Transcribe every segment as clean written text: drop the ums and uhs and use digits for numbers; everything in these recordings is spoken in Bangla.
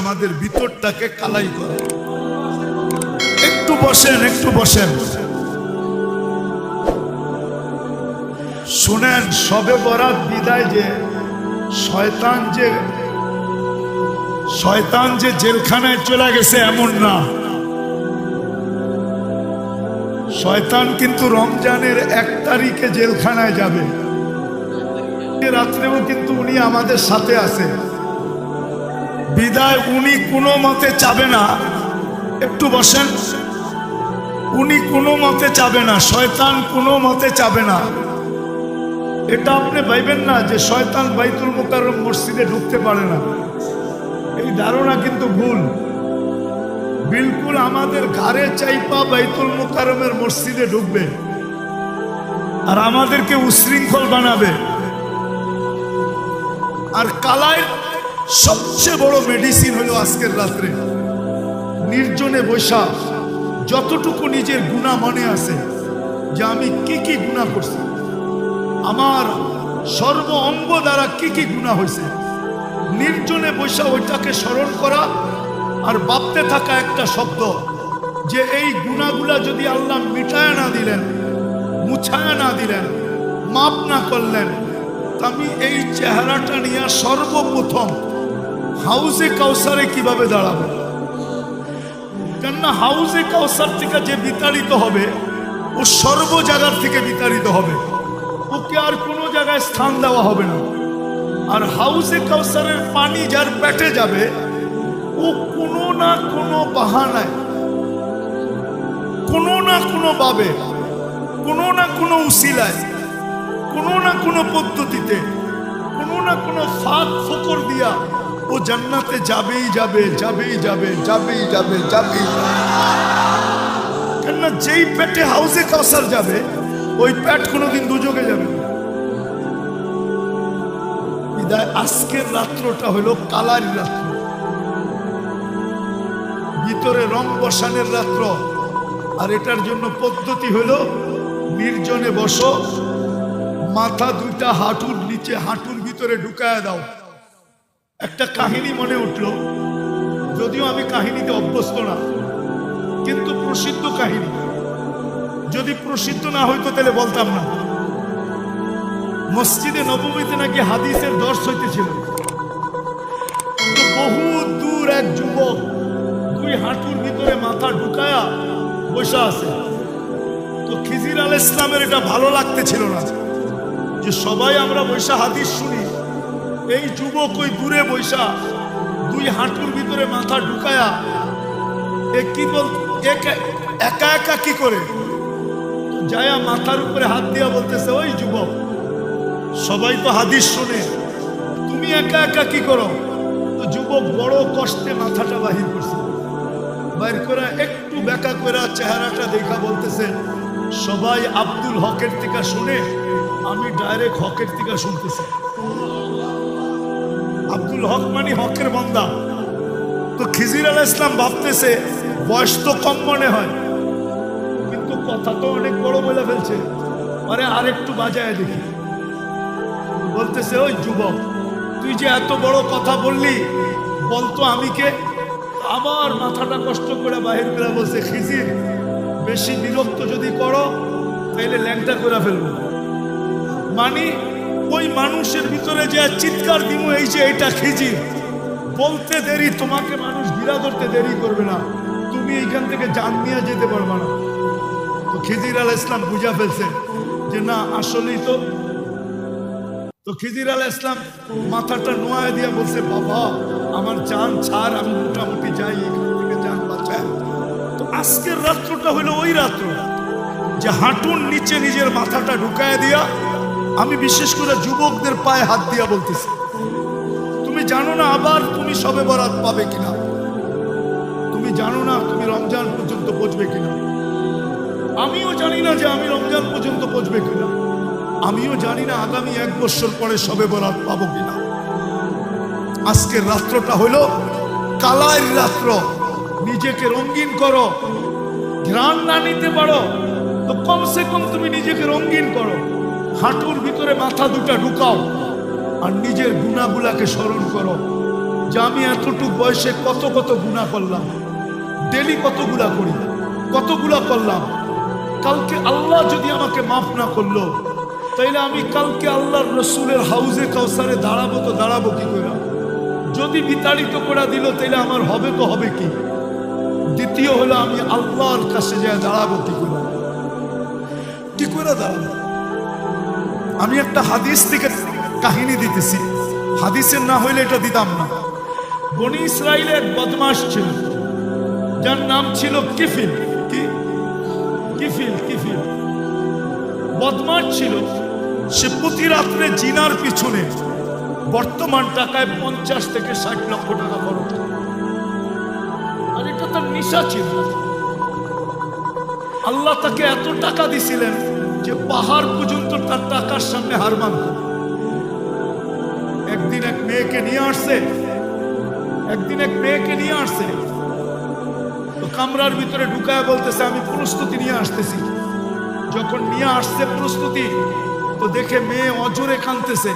আমাদের ভিতরটাকে কালাই করে। একটু বসেন, একটু বসেন, শুনেন। সবে বরাত বিদায় যে শয়তান যে জেলখানায় চলে গেছে এমন না। শয়তান কিন্তু রমজানের 1 তারিখে জেলখানায় যাবে। রাত্রেও কিন্তু উনি আমাদের সাথে আছে। বিদায় উনি কোনো মতে চাবে না। একটু বসেন। উনি কোনো মতে চাবে না, শয়তান কোনো মতে চাবে না। এটা আপনি ভাইবেন না যে শয়তান বাইতুল মুকাররম মসজিদে ঢুকতে পারে না। এই ধারণা কিন্তু ভুল। বিলকুল আমাদের ঘরে চাইপা বাইতুল মুকাররমের মসজিদে ঢুকবে আর আমাদেরকে উশৃঙ্খল বানাবে। আর কালায় সবচেয়ে বড় মেডিসিন হলো আজকের রাত্রে নির্জনে বৈশা যতটুকু নিজের গুনাহ মনে আছে যে আমি কি কি গুনাহ করছি, আমার সর্ব অঙ্গ দ্বারা কি কি গুনাহ হয়েছে, নির্জনে বৈশা ওইটাকে স্মরণ করা আর ভাবতে থাকা একটা শব্দ যে এই গুনাহগুলা যদি আল্লাহ মিটায় না দিলেন, মুছায় না দিলেন, মাপ না করলেন, আমি এই চেহারাটা নিয়ে সর্বপ্রথম হাউজে কাউসারে কিভাবে দাঁড়াবো। কেননা হাউজে কাউসার থেকে যে বিতাড়িত হবে ও সর্ব জায়গার থেকে বিতাড়িত হবে, ওকে আর কোনো জায়গায় স্থান দেওয়া হবে না। আর হাউজে কাউসারের পানি যার পেটে যাবে ও কোনো না কোনো বাহানায়, কোনো না কোনো ভাবে, কোনো না কোনো উসিলায়, কোনো না কোনো পদ্ধতিতে, কোনো না কোনো ফাঁক ফোকর দিয়া ও জান্নাতে যাবেই যাবে, যাবেই যাবে, যাবেই যাবে, যাবেই যাবে। কেননা যেই পেটে হাউজে কাউসার যাবে ওই পেট কোনোদিন দুযোগে যাবে না। বিদায় আজকের রাত্রটা হলো কালার রাত্র, ভিতরে রং বসানের রাত্র। আর এটার জন্য পদ্ধতি হলো নির্জনে বসো, মাথা দুইটা হাঁটুর নিচে হাঁটুর ভিতরে ঢুকায় দাও। একটা কাহিনী মনে উঠলো, যদিও আমি কাহিনীতে অভ্যস্ত না, কিন্তু প্রসিদ্ধ কাহিনী। যদি প্রসিদ্ধ না হইতো তাহলে বলতাম না। মসজিদে নববীতে নাকি হাদিসের দর্শ হইতেছিল। তো বহু দূর এক যুবক 2 হাঁটুর ভিতরে মাথা ঢুকায়া বসা আছে। তো খিজির আলাইহিস সালামের এটা ভালো লাগতেছিল না যে সবাই আমরা বৈশা হাদিস শুনি, এই যুবক ওই দূরে বৈশা 2 হাঁটুর ভিতরে মাথা ঢুকায়া কি বল একা একা কি করে যায়া মাথার উপরে হাত দিয়া বলতেছে, ওই যুবক সবাই তো হাদিস শুনে, তুমি একা একা কি করো? তো যুবক বড় কষ্টে মাথাটা বাহির করছে, বাইর করে একটু বেকা করে চেহারাটা দেখা বলতেছে, সবাই আব্দুল হকের থেকে শুনে, আমি ডাইরেক্ট হকের থেকে শুনতেছি। আব্দুল হক মানে হকের বান্দা। তো খিজির আলাইহিস সালাম ভাবতেছে বয়স তো কম মনে হয়, কিন্তু কথা তো অনেক বড় বলে ফেলছে, আরে আরেকটু বাজায় দেখি। বলতেছে, ওই যুবক তুই যে এত বড় কথা বললি, বলতো আমি কে? আবার মাথাটা কষ্ট করে বাহির করে বলছে, খিজির বেশি বিরক্ত যদি করো তাইলে ল্যাংটা করে ফেলবো। মানে ওই মানুষের ভিতরে যে চিৎকার দিব, এই যে এটা খিজির, বলতে দেরি, তোমাকে মানুষ ঘিরা ধরতে দেরি করবে না, তুমি এইখান থেকে জান নিয়ে যেতে পারবে না। তো খিজির আলাইহিস সালাম বুঝা ফেলছে যে না আসলেই তো। তো খিজির আলাইহিস সালাম মাথাটা নোয়া দিয়ে বলছে, বাবা আমার জান ছাড়, আমি মোটামুটি যাই, এখান থেকে জান বাঁচায়। তো আজকের রাত্রটা হলো ওই রাত্র যে হাঁটুর নিচে নিজের মাথাটা ঢুকায় দিয়া, আমি বিশেষ করে যুবকদের পায়ে হাত দিয়া বলতেছি, তুমি জানো না আবার তুমি সবে বরাত পাবে কিনা, তুমি জানো না তুমি রমজান পর্যন্ত পৌঁছবে কিনা, আমিও জানি না যে আমি রমজান পর্যন্ত পৌঁছবে কিনা, আমিও জানি না আগামী 1 বছর পরে সবে বরাত পাবো কিনা। আজকের রাত্রটা হলো কালার রাত্র। নিজেকে রঙিন করো। ঘ্রাণ না নিতে পারো তো কমসে কম তুমি নিজেকে রঙিন করো, হাঁটুর ভিতরে মাথা দুটা ঢুকাও আর নিজের গুনাহগুলাকে স্মরণ করো। যে আমি এতটুকু বয়সে কত কত গুনাহ করলাম, ডেলি কতগুলা করি, কতগুলা করলাম। কালকে আল্লাহ যদি আমাকে মাফ না করলো, তাইলে আমি কালকে আল্লাহর রসুলের হাউজে কাউসারে দাঁড়াবো তো দাঁড়াবো কি করে? যদি বিতাড়িত করে দিল তাইলে আমার হবে তো হবে কি? দ্বিতীয় হলো আমি আল্লাহর কাছে যা দাঁড়াবো কি করে? কি করে দাঁড়াবো? আমি একটা হাদিস থেকে কাহিনী দিতেছি, হাদিসের না হইলে এটা দিতাম না। বনি ইসরাইলের এক বদমাশ ছিল, যার নাম ছিল কিফিল। কি কিফিল? কিফিল বদমাশ ছিল। সে প্রতি রাত্রে জিনার পিছনে বর্তমান টাকায় 50 থেকে 60 লক্ষ টাকা খরচ করে। আর এটা তার নেশা ছিল। আল্লাহ তাকে এত টাকা দিছিলেন যে পাহাড় পর্যন্ত তার টাকার সামনে হার মানত। একদিন এক মেয়েকে নিয়ে আসছে, তো কামরার ভিতরে ঢুকায় বলতেছে আমি প্রস্তুতি নিয়ে আসতেছি। যখন নিয়ে আসছে প্রস্তুতি, তো দেখে মেয়ে অজরে কাঁদতেছে।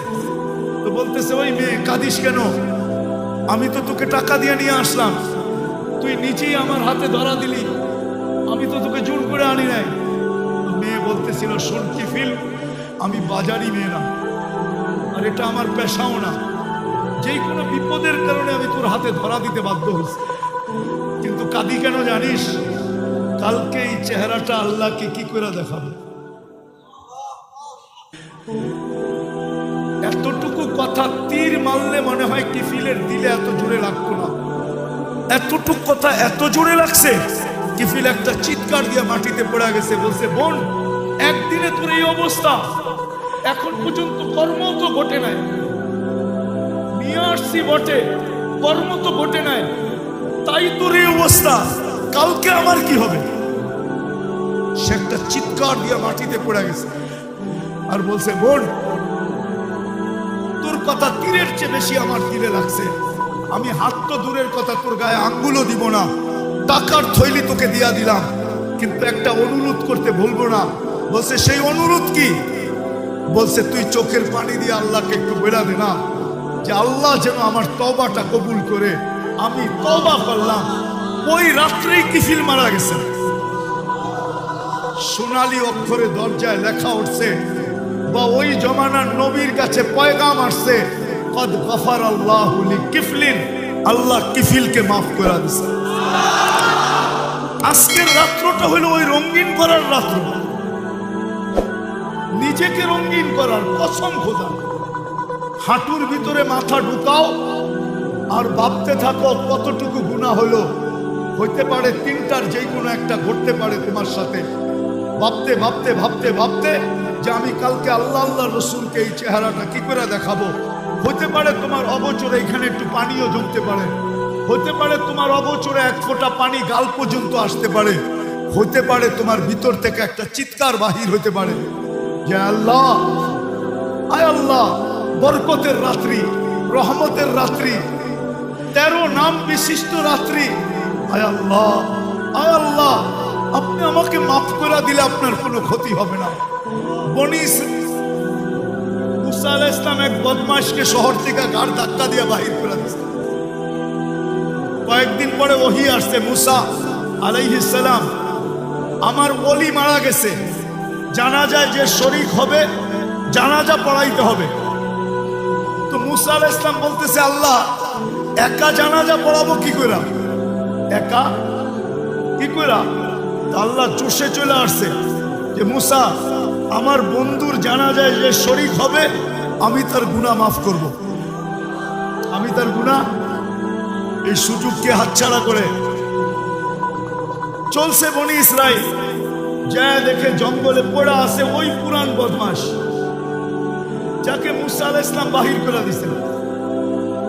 তো বলতেছে ওই মেয়ে কাঁদিস কেন? আমি তো তোকে টাকা দিয়ে নিয়ে আসলাম, তুই নিজেই আমার হাতে ধরা দিলি, আমি তো তোকে জোর করে আনি নাই। মেয়ে বলতেছিল শোন কিফিল, আমি বাজারি মেয়ে না, আর এটা আমার পেশাও না। যেই কোনো বিপদের কারণে আমি তোর হাতে ধরা দিতে বাধ্য হয়েছি, কিন্তু কাঁদি কেন জানিস? কালকে এই চেহারাটা আল্লাহকে কি করে দেখাবে? এতটুকু কথা তীর মারলে মনে হয় কিফিলের দিলে এত জোরে লাগতো না। এতটুকু কথা এত জোরে লাগছে, কিফিল একটা চিৎকার দিয়ে মাটিতে পড়ে গেছে। বলছে বোন, একদিনে তোর এই অবস্থা, এখন পর্যন্ত কর্ম তো ঘটে নাই। নিয়ে আসছি বটে, কর্ম তো ঘটে নাই, তাই তোর এই অবস্থা, কালকে আমার কি হবে? সে একটা চিৎকার দিয়ে মাটিতে পড়ে গেছে আর বলছে বোন, তোর কথা তীরের চেয়ে বেশি আমার তীরে লাগছে। আমি হাত তো দূরের কথা, তোর গায়ে আঙ্গুলও দিব না, টাকার থৈলি তোকে দিয়া দিলাম, কিন্তু একটা অনুরোধ করতে ভুলবো না। বলছে সেই অনুরোধ কি? বলছে তুই চোখের পানি দিয়ে আল্লাহকে একটু বেড়া দে না, যে আল্লাহ যেন আমার তওবাটা কবুল করে। আমি তওবা করলাম। ওই রাত্রেই কিফিল মারা গেছে। সোনালী অক্ষরে দরজায় লেখা উঠছে, বা ওই জমানার নবীর কাছে পয়গাম আসছে, কদ গফারাল্লাহু লিকিফলিন, আল্লাহ কিফিলকে মাফ করে দিয়েছে। আজকের রাত্রটা হলো ওই রঙিন করার রাত্র, নিজেকে রঙিন করার। কসম খোদা, হাঁটুর ভিতরে মাথা ঢুকাও আর ভাবতে থাকো কতটুকু গুনাহ হলো। হইতে পারে তিনটার যেই কোনো একটা ঘটতে পারে তোমার সাথে। ভাবতে ভাবতে ভাবতে ভাবতে যে আমি কালকে আল্লাহ আল্লাহ রসুলকে এই চেহারাটা কি করে দেখাবো। হইতে পারে তোমার অগোচরে এখানে একটু পানিও জমতে পারে, হইতে পারে তোমার অগোচরে এক ফোঁটা পানি গাল পর্যন্ত আসতে পারে, হইতে পারে তোমার ভিতর থেকে একটা চিৎকার বাহির হইতে পারে যে আল্লাহ, আয় আল্লাহ, বরকতের রাত্রি, রহমতের রাত্রি, 13 নাম বিশিষ্ট রাত্রি, আয় আল্লাহ, আয় আল্লাহ, আপনি আমাকে মাফ করে দিলে আপনার কোনো ক্ষতি হবে না। বনি মুসা আলাইহিস সালাম এক বদমাশকে শহর থেকে গাড় ধাক্কা দিয়ে বাহির করে দিয়েছে। কয়েকদিন পরে ওহী আসছে, মুসা আলাইহিস সালাম, আমার ওলি মারা গেছে, জানাজায় যে শরীক হবে জানাজা পড়াইতে হবে। তো মুসা আলাইহিস সালাম বলতেছে আল্লাহ, একা জানাজা পড়াবো কি করে? একা কি করে? আল্লাহ চুষে চলে আসছে যে মুসা, আমার বন্ধুর জানাজায় যে শরীক হবে আমি তার গুনাহ মাফ করব। আমি তার গুনাহ, এই সুযোগকে হাতছাড়া করে চলছে বনি ইসরাইল। যা দেখে জঙ্গলে পড়া আছে ওই পুরান বদমাশ যাকে মুসা আলাইহিস সালাম বাহির করে দিয়েছিল।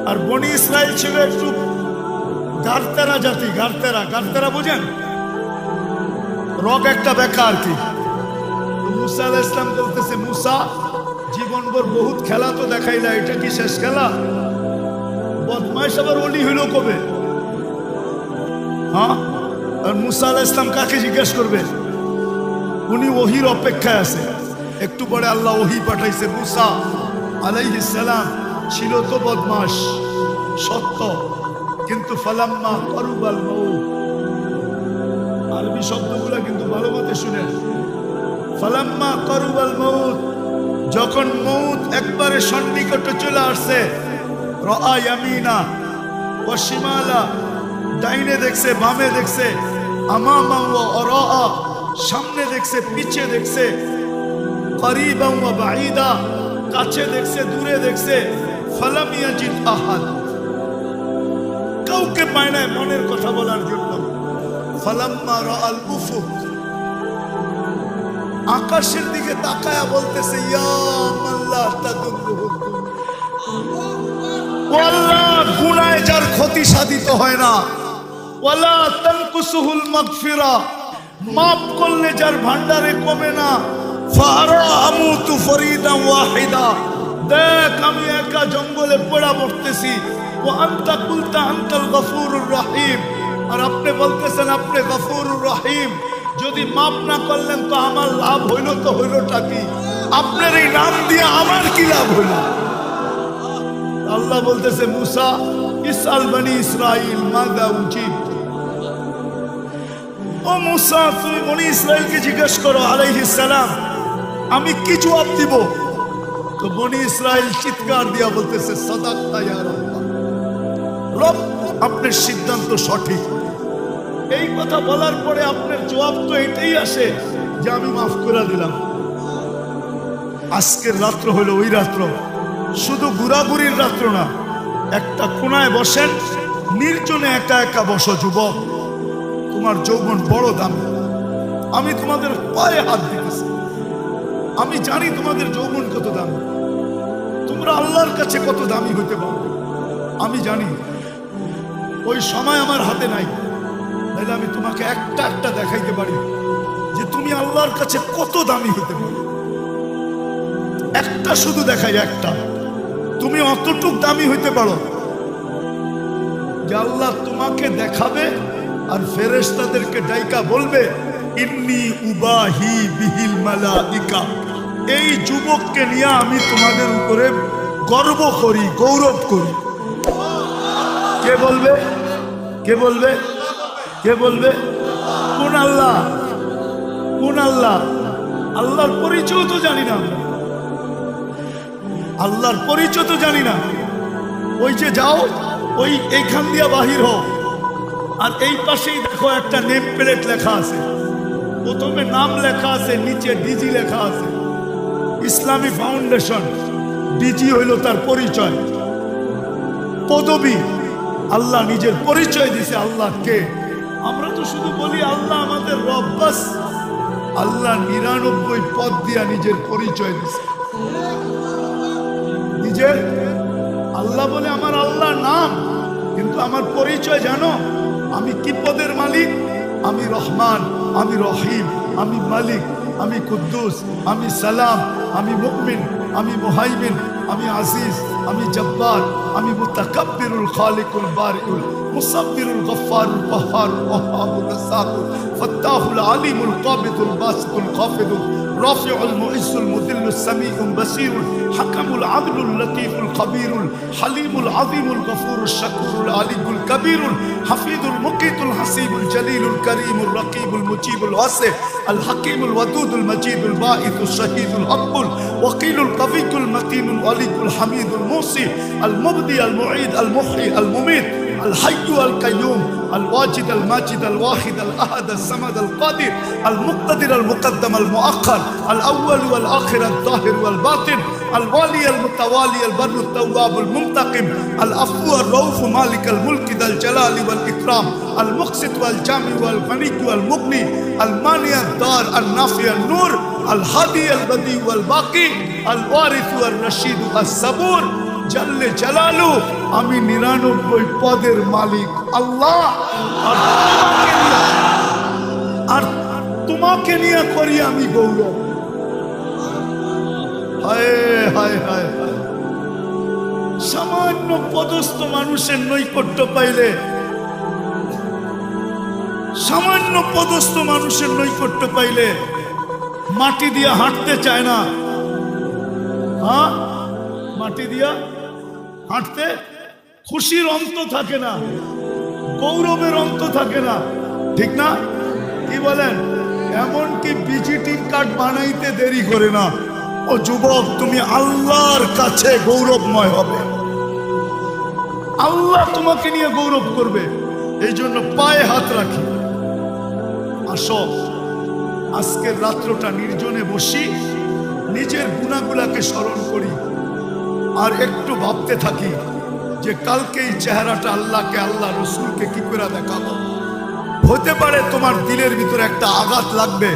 আর বনি ইসরাইল ছিল একটু গারতেরা জাতি। গারতেরা বুঝেন? রক একটা ব্যাখ্যা আর কি। মুসা আলাইহিস সালাম বলতেছে, মুসা, জীবনভর বহুত খেলা তো দেখাইলা, এটা কি শেষ খেলা? বদমাইশ আবার ওলি হইল কবে? হ্যাঁ, আর মুসা আলাইহিস সালাম কাকে জিজ্ঞেস করবে? উনি ওহির অপেক্ষায় আছে। একটু পরে আল্লাহ ওহি পাঠাইছে, মুসা আলাইহিস সালাম ছিল তো বদমাশ, সত্য, কিন্তু ফালাম্মা কারুবাল মউত, আরবি শব্দগুলো কিন্তু ভালো মতো শুনেন। ফালাম্মা কারুবাল মউত, যখন মউত একবারে সন্নিকটে চলে আসছে, রাআ ইয়ামিনা ওয়া শিমালা, ডাইনে দেখছে বামে দেখছে, আমামা ওয়া আরাআ, সামনে দেখছে পিছে দেখছে, করিবা ওয়া বাঈদা, কাছে দেখছে দূরে দেখছে, ফালাম ইয়াজিদ আহাদ, কাউকে পায় না মনের কথা বলার জন্য। ফালাম্মা রাআল উফুক, আকাশের দিকে তাকায়া বলতেছে, ইয়া আল্লাহ তাদুল্লুহু, আল্লাহ গুনাহে যার ক্ষতি সাধিত হয় না, ওয়ালা তানকুসুহুল মাগফিরা, মাফ করলে যার ভান্ডারে কমে না, ফারা আমুতু ফরিদান ওয়াহিদা, দেখ আমি একা জঙ্গলে পড়া মরতেছি, ওয়া আনতা কুলতা আনতাল গফুরুর রহিম, আর আপনি বলতেছেন আপনি গফুরুর রহিম, যদি মাফ না করলেন তো আমার লাভ হইল, তো হইলটা কি? আপনার এই নাম দিয়ে আমার কি লাভ হইল? আল্লাহ বলতেছে, মুসা ইসআল বনি ইসরাইল মাযা উজিব, ও মুসা তুমি বনি ইসরাইলকে জিজ্ঞেস করো আলাইহিস সালাম, আমি কি জবাব দিব? তো বনি ইসরাইল চিৎকার দিয়া বলতেছে, সাদাকতা ইয়া রাব্বাহ, রব আপনার সিদ্ধান্ত সঠিক। এই কথা বলার পরে আপনার জবাব তো এটাই আসে যে আমি মাফ করে দিলাম। আজকের রাত্র হলো ওই রাত্র, শুধু ঘোরাঘুরির রাত্র না। একটা কোনায় বসেন, নির্জনে একা একা বসো যুবক, তোমার যৌবন বড় দামি। আমি তোমাদের পায়ে হাত দিতেছি, আমি জানি তোমাদের যৌবন কত দামি, তোমরা আল্লাহর কাছে কত দামি হইতে পারো আমি জানি। ওই সময় আমার হাতে নাই, তাহলে আমি তোমাকে একটা একটা দেখাইতে পারি যে তুমি আল্লাহর কাছে কত দামি হইতে পারো। একটা শুধু দেখাই, একটা, তুমি অতটুক দামি হইতে পারো যে আল্লাহ তোমাকে দেখাবে আর ফেরেশতাদেরকে ডাইকা বলবে, ইন্নী উবাহি বিহিল মালাইকা, এই যুবককে নিয়ে আমি তোমাদের উপরে গর্ব করি, গৌরব করি। কে বলবে? কে বলবে? কে বলবে? কোন আল্লাহ? কোন আল্লাহ? আল্লাহর পরিচয় তো জানি না আমরা, আল্লাহর পরিচয় তো জানি না। ওই যে যাও, ওই এইখান দিয়া বাহির হও, আর এই পাশেই দেখো একটা নেম প্লেট লেখা আছে, প্রথমে নাম লেখা আছে, নিচে ডিজি লেখা আছে, ইসলামী ফাউন্ডেশন। ডিজি হইল তার পরিচয়, পদবী। আল্লাহ নিজের পরিচয় দিছে, আল্লাহ কে। আমরা তো শুধু বলি আল্লাহ আমাদের রব, বাস। আল্লাহ 99 পদ দিয়া নিজের পরিচয় দিছে, নিজের। আল্লাহ বলে আমার আল্লাহ নাম, কিন্তু আমার পরিচয় জানো? আমি কি পদের মালিক? আমি রহমান, আমি রহিম, আমি মালিক, আমি কুদ্দুস, আমি সালাম, আমি মুমিন, আমি মুহাইমিন, আমি আজিজ, আমি জব্বার, আমি মুতাকাব্বিরুল খালিকুল বারিউল মুসাব্বিরুল গফফারুল কহ্হারুল ওয়াহ্হাবুর রাজ্জাকুল ফাত্তাহুল আলিমুল কাবিদুল বাসিতুল খাফিদুল রাফিউল মুইজ্জুল মুদিল্লুস সামিউল বাসীরুল হাকামুল আদলুল লতীফুল খবীরুল হালিমুল আযীমুল গফুরুশ শাকুরুল আলিয়ুল কবীরুল হাফিজুল মুকিতুল হাসিবুল জলিলুল করিমুল রকিবুল মুজিবুল ওয়াসি আল হাকিমুল ওয়াদুদুল মজিদুল বাঈসুশ শহীদুল হকুল ওয়াকিলুল কবিয়ুল মতিনুল ওয়ালিকুল হামিদুল মুসি আল মুবদি আল মুঈদ আল মুহয়ি আল মুমীত الحي القيوم الواجد الماجد الواحد الأحد الصمد القادر المقتدر المقدم المؤخر الأول والآخر الظاهر والباطن الوالي المتوالي البر التواب المنتقم العفو الرؤوف مالك الملك ذا الجلال والإكرام المقسط والجامع والغني والمغني المانع الدار النافع النور الهادي البديع والباقي الوارث والرشيد الصبور জাল্লে জালালু, আমি 99 পদের মালিক আল্লাহ। আর তোমাকে নিয়ে করি আমি গৌরব। হায় হায় হায় হায়, সামান্য পদস্থ মানুষের নৈকট্য পাইলে, সামান্য পদস্থ মানুষের নৈকট্য পাইলে মাটি দিয়া হাঁটতে চায় না। হ্যাঁ, মাটি দিয়া হাঁটতে খুশির অন্ত থাকে না, গৌরবের অন্ত থাকে না, ঠিক না? কি বলেন? এমনকি ভিজিটিং কার্ড বানাইতে দেরি করে না। ও যুবক, তুমি আল্লাহর কাছে গৌরবময় হবে, আল্লাহ তোমাকে নিয়ে গৌরব করবে। এই জন্য পায়ে হাত রাখি, আসো আজকের রাত্রটা নির্জনে বসি, নিজের গুনাহগুলোকে স্মরণ করি, আর একটু ভাবতে থাকি যে কালকে এই চেহারাটা আল্লাহকে, আল্লাহ রসুলকে কি করে দেখাবো। হতে পারে তোমার দিলের ভিতরে একটা আঘাত লাগবে,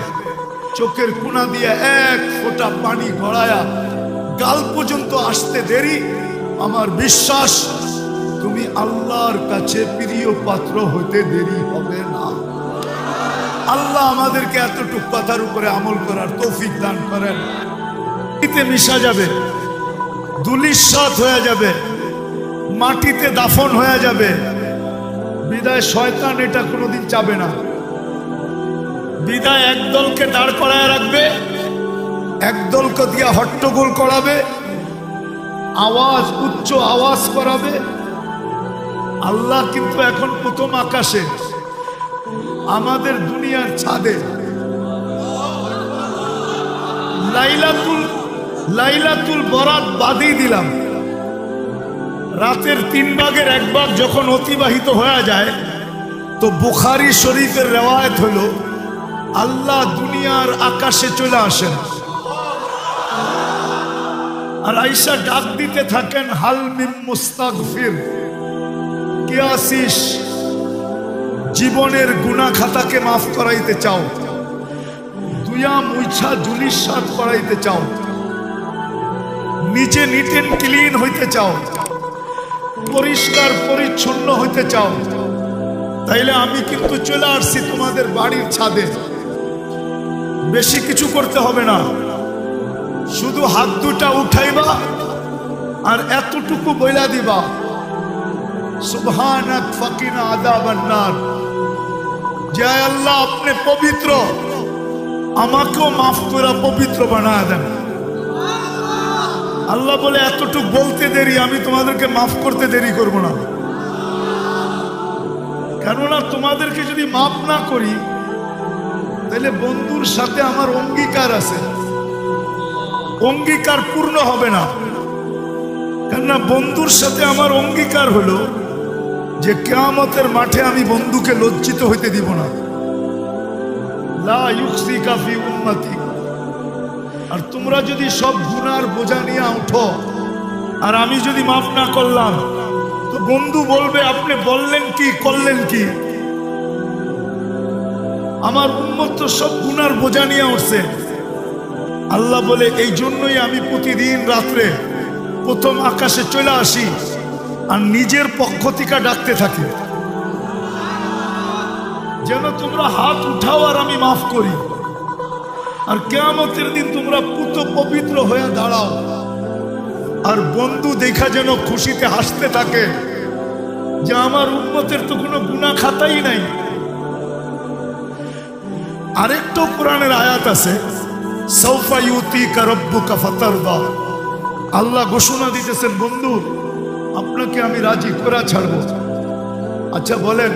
চোখের কোনা দিয়ে এক ফোঁটা পানি গড়ায়া গাল পর্যন্ত আসতে দেরি। আমার বিশ্বাস তুমি আল্লাহর কাছে প্রিয় পাত্র হতে দেরি হবে না। আল্লাহ আমাদেরকে এতটুকু কথার উপরে আমল করার তৌফিক দান করেন। মাটিতে মিশা যাবে, ধূলিসাৎ হয়ে যাবে, মাটিতে দাফন হয়ে যাবে। বিদায় শয়তান এটা কোনোদিন চাবে না। বিদায় একদলকে দাঁড় করায় রাখবে, একদলকে দিয়ে হট্টগোল করাবে, আওয়াজ উচ্চ আওয়াজ করাবে। আল্লাহ কিন্তু এখন প্রথম আকাশে, আমাদের দুনিয়ার ছাদে। লাইলাতুল বরাত বাদই দিলাম, রাতের 3 ভাগের 1 ভাগ যখন অতিবাহিত হয়ে যায়, তো বুখারী শরীফের রেওয়ায়েত হলো আল্লাহ দুনিয়ার আকাশে চলে আসেন, আর আয়েশা ডাক দিতে থাকেন, হাল মিন মুস্তাগফির, কে আসিস জীবনের গুনাহ খাতাকে মাফ করাইতে চাও, দুয়া মুইছা ধূলিসাৎ করাইতে চাও, নিজে নিট এন্ড ক্লিন হইতে চাও, পরিষ্কার পরিচ্ছন্ন হইতে চাও, তাইলে আমি কিন্তু চলে আসছি তোমাদের বাড়ির ছাদে। বেশি কিছু করতে হবে না, শুধু হাত দুটা উঠাইবা আর এতটুকু বইলা দিবা, সুবহানাক ফাকিনা আযাবান নার, যে আল্লাহ আপনি পবিত্র, আমাকেও মাফ করে পবিত্র বানায় দেন। আল্লাহ বলে এতটুকু বলতে দেরি, আমি তোমাদেরকে মাফ করতে দেরি করব না। কেননা তোমাদেরকে যদি মাফ না করি, তাহলে বন্ধুর সাথে আমার অঙ্গীকার আছে, অঙ্গীকার পূর্ণ হবে না। কেননা বন্ধুর সাথে আমার অঙ্গীকার হলো যে কিয়ামতের মাঠে আমি বন্ধুকে লজ্জিত হইতে দিব না। লা ইউখজিকা ফি উম্মতি। আর তোমরা যদি সব গুনার বোঝা নিয়ে উঠো, আর আমি যদি মাফ না করলাম, তো বন্ধু বলবে আপনি বললেন কি করলেন কি। আমার উম্মত তো সব গুনার বোঝা নিয়ে উঠছে। আল্লাহ বলে এই জন্যই আমি প্রতিদিন রাত্রে প্রথম আকাশে চলে আসি, আর নিজের পক্ষ থেকে ডাকতে থাকি, যেন তোমরা হাত উঠাও আর আমি মাফ করি। আর কিয়ামতের দিন তোমরা পুত পবিত্র হয়ে দাঁড়াও, আর বন্ধু দেখা যেন খুশিতে হাসতে থাকে যে আমার উম্মতের তো কোনো গুনাহ খাতাই নাই। আরেকটা কোরআনের আয়াত আছে, সাউফা ইউতিকা রাব্বুকা ফাতারদা। আল্লাহ ঘোষণা দিতেছেন, বন্ধু আপনাকে আমি রাজি করে ছাড়ব। আচ্ছা বলেন,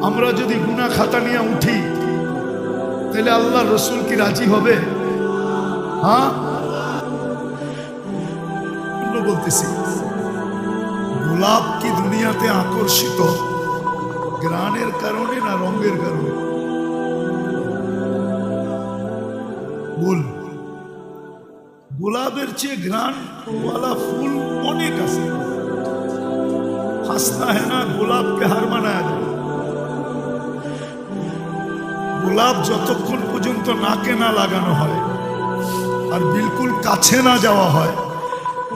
আমরা যদি গুনাহ খাতা নিয়ে উঠি, তাহলে আল্লাহ রসুল কি রাজি হবে? হ্যাঁ, বলতেছি, গোলাপ কি দুনিয়াতে আকর্ষিত গ্রানের কারণে না রঙের কারণে? বল, গোলাপের চেয়ে গ্রানওয়ালা ফুল অনেক আছে। হাসনা হেনা গোলাপকে হার মানায় দেয়। গোলাপ যতক্ষণ পর্যন্ত নাকে না লাগানো হয় আর বিলকুল কাছে না যাওয়া হয়,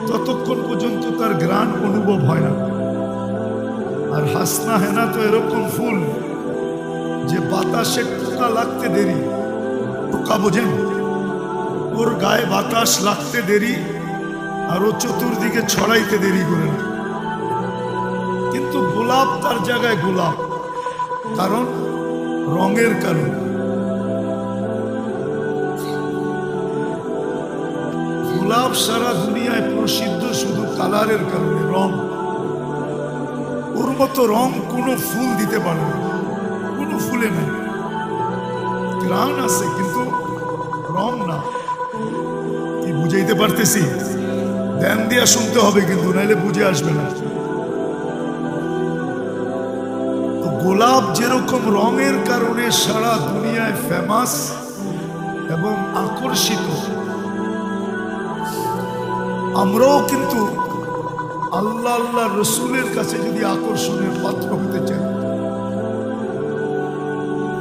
ততক্ষণ পর্যন্ত তার ঘ্রাণ অনুভব হয় না। আর হাসনা হেনা তো এরকম ফুল যে বাতাসে টোকা লাগতে দেরি, টোকা বোঝেন, ওর গায়ে বাতাস লাগতে দেরি, আর ও চতুর্দিকে ছড়াইতে দেরি করে না। কিন্তু গোলাপ তার জায়গায় গোলাপ, কারণ রঙের কারণে। গোলাপ সারা দুনিয়ায় প্রসিদ্ধ শুধু কালারের কারণে, রং। ওর মতো রং কোনো ফুল দিতে পারে না, কোনো ফুলে নেই। গ্রান আছে কিন্তু রং না। কি বুঝাইতে পারতেছি? ধ্যান দিয়া শুনতে হবে কিন্তু, নাইলে বুঝে আসবে না। তো গোলাপ যেরকম রঙের কারণে সারা দুনিয়ায় ফেমাস এবং আকর্ষিত, আমরাও কিন্তু আল্লাহ আল্লাহ রসুলের কাছে যদি আকর্ষণের পাত্র হতে চাই,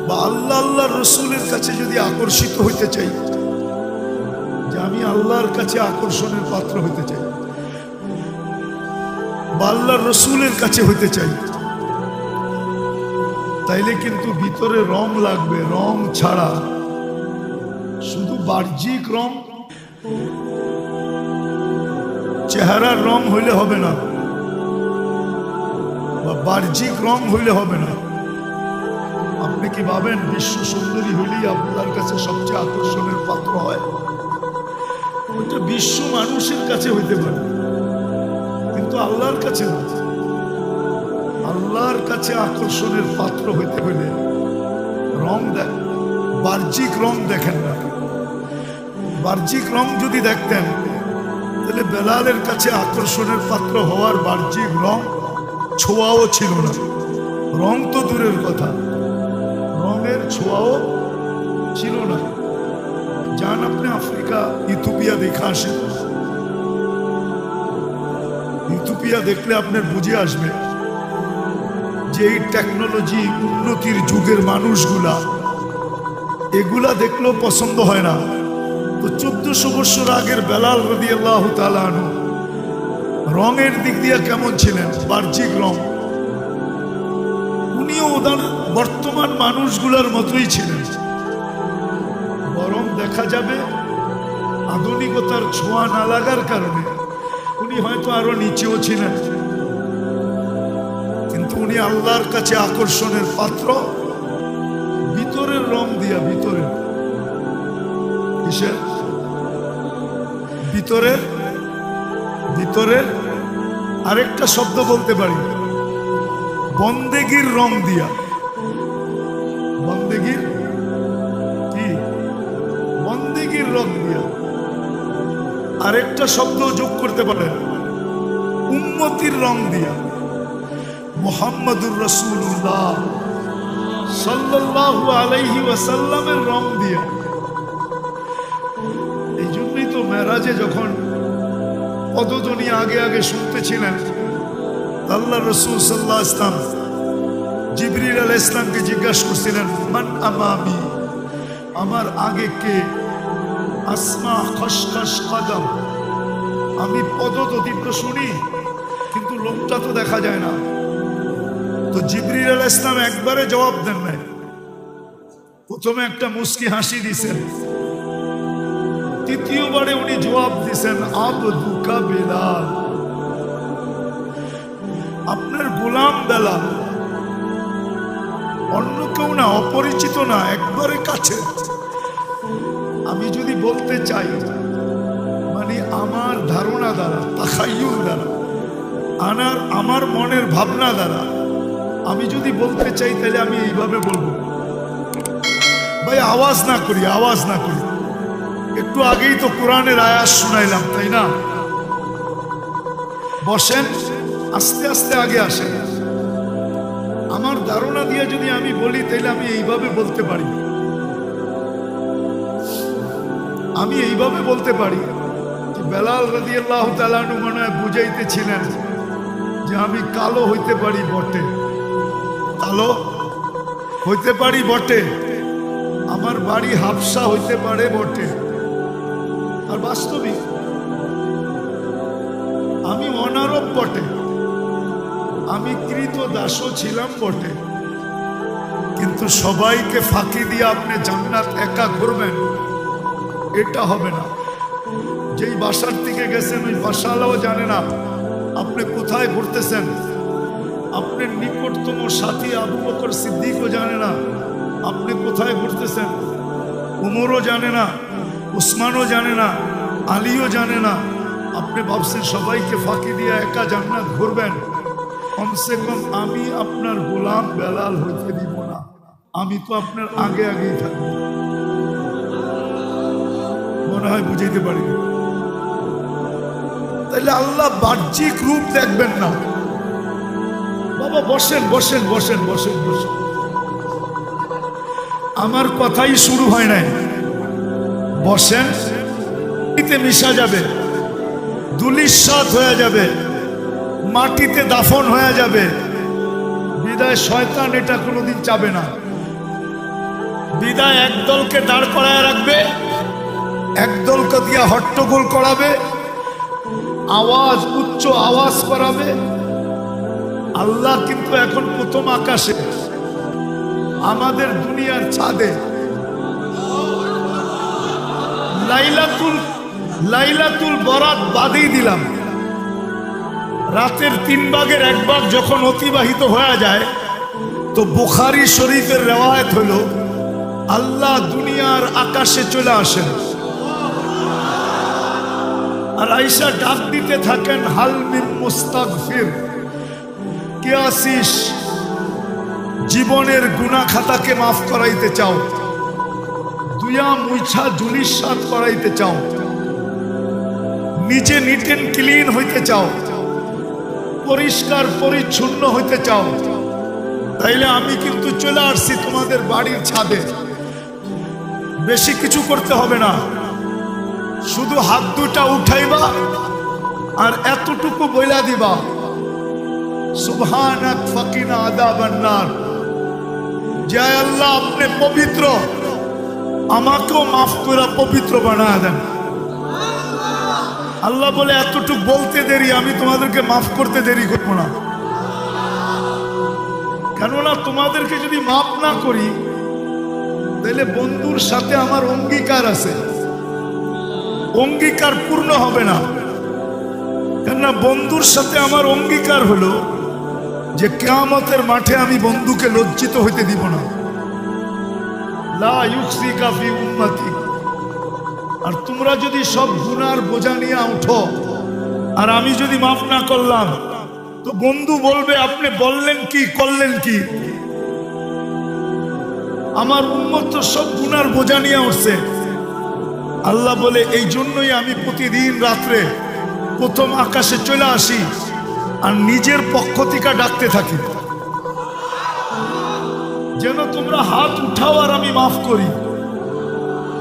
বা আল্লাহ আল্লাহ রসুলের কাছে যদি আকর্ষিত হইতে চাই, যে আমি আল্লাহর কাছে আকর্ষণের পাত্র হইতে চাই বা আল্লাহর রসুলের কাছে হইতে চাই, তাইলে কিন্তু ভিতরে রং লাগবে। রং ছাড়া, শুধু বাহ্যিক রং, চেহারার রং হইলে হবে না, বা বাহ্যিক রং হইলে হবে না। আপনি কি ভাবেন বিশ্ব সুন্দরী হইলেই আপনার কাছে সবচেয়ে আকর্ষণের পাত্র হয়? ওটা বিশ্ব মানুষের কাছে হইতে পারে, কিন্তু আল্লাহর কাছে না। আল্লাহর কাছে আকর্ষণের পাত্র হইতে হইলে রং দেখ, বাহ্যিক রং দেখেন না। বাহ্যিক রং যদি দেখতেন, তাহলে বেলালের কাছে আকর্ষণের পাত্র হওয়ার বাহ্যিক রং ছোঁয়াও ছিল না। রং তো দূরের কথা, রঙের ছোঁয়াও ছিল না। যান আপনি আফ্রিকা, ইথিওপিয়া দেখে আসেন। ইথিওপিয়া দেখলে আপনার বুঝে আসবে যে এই টেকনোলজি উন্নতির যুগের মানুষগুলা, এগুলা দেখলেও পছন্দ হয় না। তো 1400 বছর আগের বেলাল রাদিয়াল্লাহু তাআলা আনহু রঙের দিক দিয়ে কেমন ছিলেন? বাহ্যিক রং। উনিও ওদের বর্তমান মানুষগুলোর মতোই ছিলেন, বরং দেখা যাবে আধুনিকতার ছোঁয়া না লাগার কারণে উনি হয়তো আরো নিচেও ছিলেন, কিন্তু উনি আল্লাহর কাছে আকর্ষণের পাত্র ভিতরের রং দিয়া। ভিতরের কিসের? ভিতরের। ভিতরের আরেকটা শব্দ বলতে পারি, বন্দেগীর রং দিয়া। বন্দেগীর কি? বন্দেগীর রং দিয়া। আরেকটা শব্দ যোগ করতে পারেন, উম্মতির রং দিয়া। মুহাম্মাদুর রাসূলুল্লাহ সাল্লাল্লাহু আলাইহি ওয়াসাল্লামের রং দিয়া। এই জন্যই তো মেরাজে যখন পদধ্বনি আগে আগে শুনতেছিলেন, আল্লাহ রাসূল সাল্লাল্লাহু আলাইহি ওয়াসাল্লাম জিবরিল আলাইহিস সালামকে জিজ্ঞাসা করছিলেন, মান আমামি, আমার আগে কে? আসমা খসখস কদম, আমি পদধ্বনি তো শুনি কিন্তু লোকটা তো দেখা যায় না। তো জিবরিল আলাইহিস সালাম একবারে জবাব দেন নাই, প্রথমে একটা মুস্কি হাসি দিছেন, তৃতীয়বারে উনি জবাব দিছেন, আবদুকা বেলাল, আপনার গোলাম বেলাল। অন্য কেউ না, অপরিচিত না, একবারে কাছে। আমি যদি বলতে চাই, মানে আমার ধারণা দ্বারা, তাখায়ুল দ্বারা, আমার মনের ভাবনা দ্বারা আমি যদি বলতে চাই, তাহলে আমি এইভাবে বলবো। ভাই আওয়াজ না করি, আওয়াজ না করি। একটু আগেই তো কোরআনের আয়াত শুনাইলাম, তাই না? বসেন, আস্তে আস্তে আগে আসেন। আমার ধারণা দিয়ে যদি আমি বলি, তাহলে আমি এইভাবে বলতে পারি। আমি এইভাবে বলতে পারি যে বেলাল রাদিয়াল্লাহু তাআলা আনহু মনে হয় বুঝাইতেছিলেন যে আমি কালো হইতে পারি বটে, কালো হইতে পারি বটে, আমার বাড়ি হাবশা হইতে পারে বটে, আর বাস্তবিক আমি অনারব বটে, আমি কৃত দাসও ছিলাম বটে, কিন্তু সবাইকে ফাঁকি দিয়ে আপনি জান্নাত একা করবেন, এটা হবে না। যেই বাসার থেকে গেছেন ওই বাসাওয়ালাও জানে না আপনি কোথায় ঘুরতেছেন। আপনার নিকটতম সাথী আবু বকর সিদ্দিকও জানে না আপনি কোথায় ঘুরতেছেন, উমরও জানে না, উসমানও জানে না, আলীও জানে না। আপনি ভাবছেন সবাইকে ফাঁকি দিয়ে একা জান্নাত ঘুরবেন, কমসে কম আমি আপনার গোলাম বেলাল হইতে দিব না, আমি তো আপনার আগে আগেই থাকবো। মনে হয় বুঝাইতে পারি। তাহলে আল্লাহ বাহ্যিক রূপ দেখবেন না। বাবা বসেন বসেন বসেন বসেন বসেন, আমার কথাই শুরু হয় নাই। বসেন, মিশা যাবে, ধূলিসাৎ হয়ে যাবে, মাটিতে দাফন হয়ে যাবে। বিদায় শয়তান এটা কোনোদিন চাবে না। বিদায় একদলকে দাঁড় করায় রাখবে, একদলকে দিয়া হট্টগোল করাবে, আওয়াজ উচ্চ আওয়াজ করাবে। আল্লাহ কিন্তু এখন প্রথম আকাশে, আমাদের দুনিয়ার ছাদে। লাইলাতুল বরাত বাদেই দিলাম, রাতের 3 ভাগের 1 ভাগ যখন অতিবাহিত হয়ে যায়, তো বুখারী শরীফের রিওয়ায়াত হলো আল্লাহ দুনিয়ার আকাশে চলে আসেন আর আয়েশা ডাক দিতে থাকেন, হাল মিন মুস্তাগফির, কে আসিস জীবনের গুনাহ খাতাকে মাফ করাইতে চাও, দুয়া মুইছা ধূলিসাৎ করাইতে চাও, নিজে নিট এন্ড ক্লিন হইতে চাও, পরিষ্কার পরিচ্ছন্ন হইতে চাও, তাইলে আমি কিন্তু চলে আসছি তোমাদের বাড়ির ছাদে। বেশি কিছু করতে হবে না, শুধু হাত দুটা উঠাইবা আর এতটুকু বইলা দিবা, সুবহানাক ফাকিনা আযাবান নার। জয় আল্লাহ, আপনি পবিত্র, আমাকেও মাফ করে পবিত্র বানায় দেন। আল্লাহ বলে এতটুকু বলতে দেরি, আমি তোমাদেরকে মাফ করতে দেরি করব না। কেননা তোমাদেরকে যদি মাফ না করি, তাহলে বন্ধুর সাথে আমার অঙ্গীকার আছে, অঙ্গীকার পূর্ণ হবে না। কেননা বন্ধুর সাথে আমার অঙ্গীকার হলো যে কিয়ামতের মাঠে আমি বন্ধুকে লজ্জিত হইতে দিব না। লা ইউখজিকা ফি উম্মতি। আর তোমরা যদি সব গুনার বোঝা নিয়ে উঠো আর আমি যদি মাফ না করলাম, তো বন্ধু বলবে আপনি বললেন কি করলেন কি। আমার উম্মত তো সব গুনার বোঝা নিয়ে উঠছে। আল্লাহ বলে এই জন্যই আমি প্রতিদিন রাত্রে প্রথম আকাশে চলে আসি আর নিজের পক্ষ থেকে ডাকতে থাকি, যেন তোমরা হাত উঠাও আর আমি মাফ করি।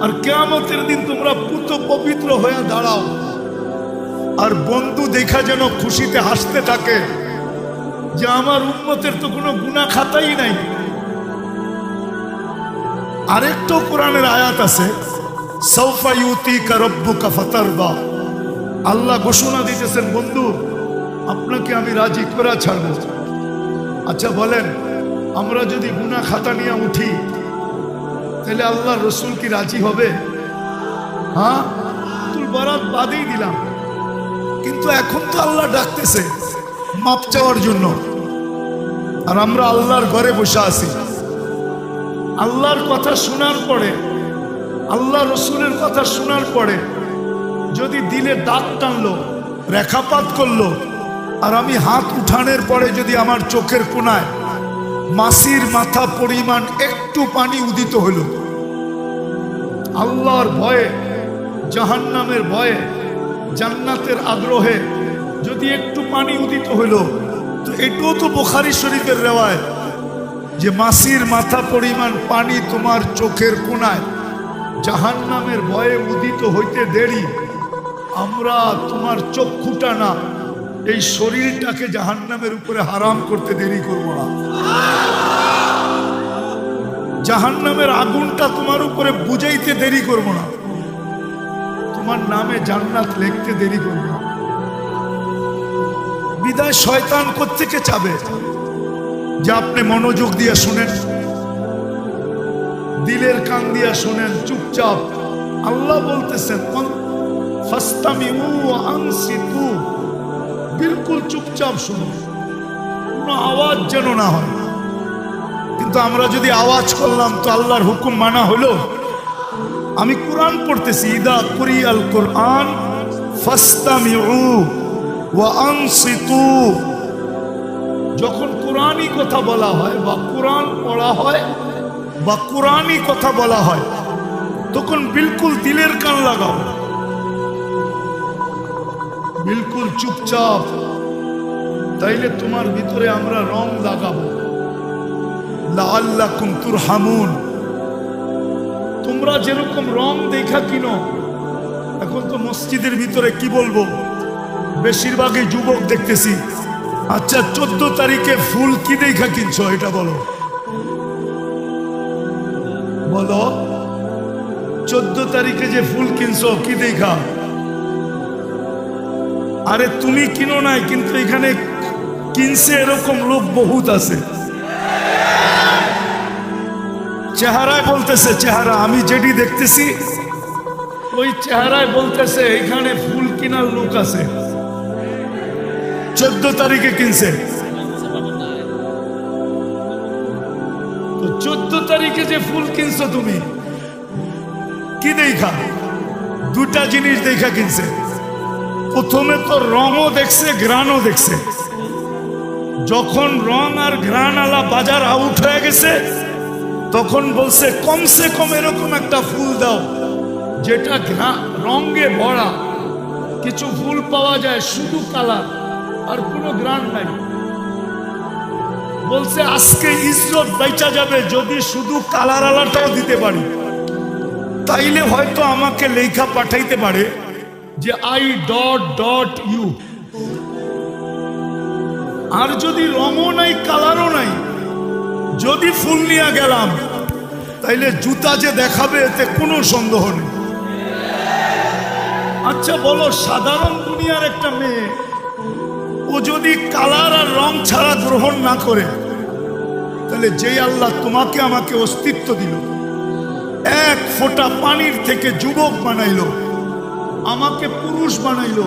আর কিয়ামতের দিন তোমরা পুত পবিত্র হয়ে দাঁড়াও আর বন্ধু দেখা যেন খুশিতে হাসতে থাকে যে আমার উম্মতের তো কোনো গুনাহ খাতাই নাই। আরেকটা কোরআনের আয়াত আছে, সাউফা ইউতিকা রাব্বুকা ফাতারদা। আল্লাহ ঘোষণা দিতেছেন, বন্ধু আপনাকে আমি রাজি করে ছাড়ব। আচ্ছা বলেন, আমরা যদি গুনাহ খাতা নিয়ে উঠি তাহলে আল্লাহ রসুল কি রাজি হবে? হ্যাঁ, তুই বরাত বাদেই দিলাম, কিন্তু এখন তো আল্লাহ ডাকতেছে মাপ চাওয়ার জন্য, আর আমরা আল্লাহর ঘরে বসে আছি। আল্লাহর কথা শোনার পরে, আল্লাহ রসুলের কথা শোনার পরে যদি দিলে দাগ টানলো, রেখাপাত করলো, আর আমি হাত উঠানোর পরে যদি আমার চোখের কোণায় মাসির মাথা পরিমাণ একটু পানি উদিত হলো, আল্লাহর ভয়ে, জাহান্নামের ভয়ে, জান্নাতের আগ্রহে যদি একটু পানি উদিত হইল, তো এটাও তো বুখারী শরীফের রিওয়ায়াত যে মাসির মাথা পরিমাণ পানি তোমার চোখের কোণায় জাহান্নামের ভয়ে উদিত হইতে দেরি, আমরা তোমার চক্ষুটা না, এই শরীরটাকে জাহান্নামের উপরে হারাম করতে দেরি করব না। জাহান্নামের আগুনটা তোমার উপরে বুঝাইতে দেরি করব না, তোমার নামে জান্নাত লিখতে দেরি করব না। বিদায় শয়তান কোত্থেকে চাবে যে আপনি মনোযোগ দিয়ে শুনেন, দিলের কান দিয়ে শুনেন চুপচাপ। আল্লাহ বলতেছেন ফাস্তামিউ ওয়া আনসিতু, বিলকুল চুপচাপ শুনুন, কোনো আওয়াজ যেন না হয়। কিন্তু আমরা যদি আওয়াজ করলাম তো আল্লাহর হুকুম মানা হলো। আমি কোরআন পড়তেছি, ইদা কুরিয়াল কোরআন ফাস্তামিউ ওয়া আনসিতু। যখন কোরআনই কথা বলা হয় বা কোরআন পড়া হয় বা কোরআনই কথা বলা হয়, তখন বিলকুল দিলের কান লাগাও, বিলকুল চুপচাপ। তাইলে তোমার ভিতরে আমরা রং লাগাবো, লাআল্লাকুম তুরহামুন। তোমরা যেরকম রং দেখা কিনো, এখন তো মসজিদের ভিতরে কি বলবো, বেশিরভাগই যুবক দেখতেছি। আচ্ছা 14 তারিখে ফুল কি দেখা কিনছো, এটা বলো বলো। 14 তারিখে যে ফুল কিনছো কি দেখা? আরে তুমি কিনো নাই, কিন্তু এখানে কিনছে এরকম লোক বহুত আছে। চেহারায় বলতেছে, চেহারা আমি যেটি দেখতেছি ওই চেহারায় বলতেছে এখানে ফুল কেনার লোক আছে। 14 তারিখে কিনছে, তো 14 তারিখে যে ফুল কিনছো তুমি কি দেখা? দুটা জিনিস দেখা কিনছে। প্রথমে তো রঙও দেখছে, ঘ্রাণও দেখছে। যখন রং আর ঘ্রাণ আলা বাজার আউট হয়ে গেছে, তখন বলছে কমসে কম এরকম একটা ফুল দাও যেটা রঙে ভরা। কিছু ফুল পাওয়া যায় শুধু কালার আর কোনো ঘ্রাণ নাই। বলছে আজকে ইজ্জত বেচা যাবে যদি শুধু কালার আলাটাও দিতে পারি। তাইলে হয়তো আমাকে লেখা পাঠাইতে পারে যে I.U। আর যদি রঙও নাই কালারও নাই, যদি ফুল নিয়ে গেলাম, তাইলে জুতা যে দেখাবে এতে কোনো সন্দেহ নেই। আচ্ছা বলো, সাধারণ দুনিয়ার একটা মেয়ে ও যদি কালার আর রং ছাড়া গ্রহণ না করে, তাহলে যেই আল্লাহ তোমাকে আমাকে অস্তিত্ব দিল, এক ফোঁটা পানির থেকে যুবক বানাইলো, আমাকে পুরুষ বানাইলো,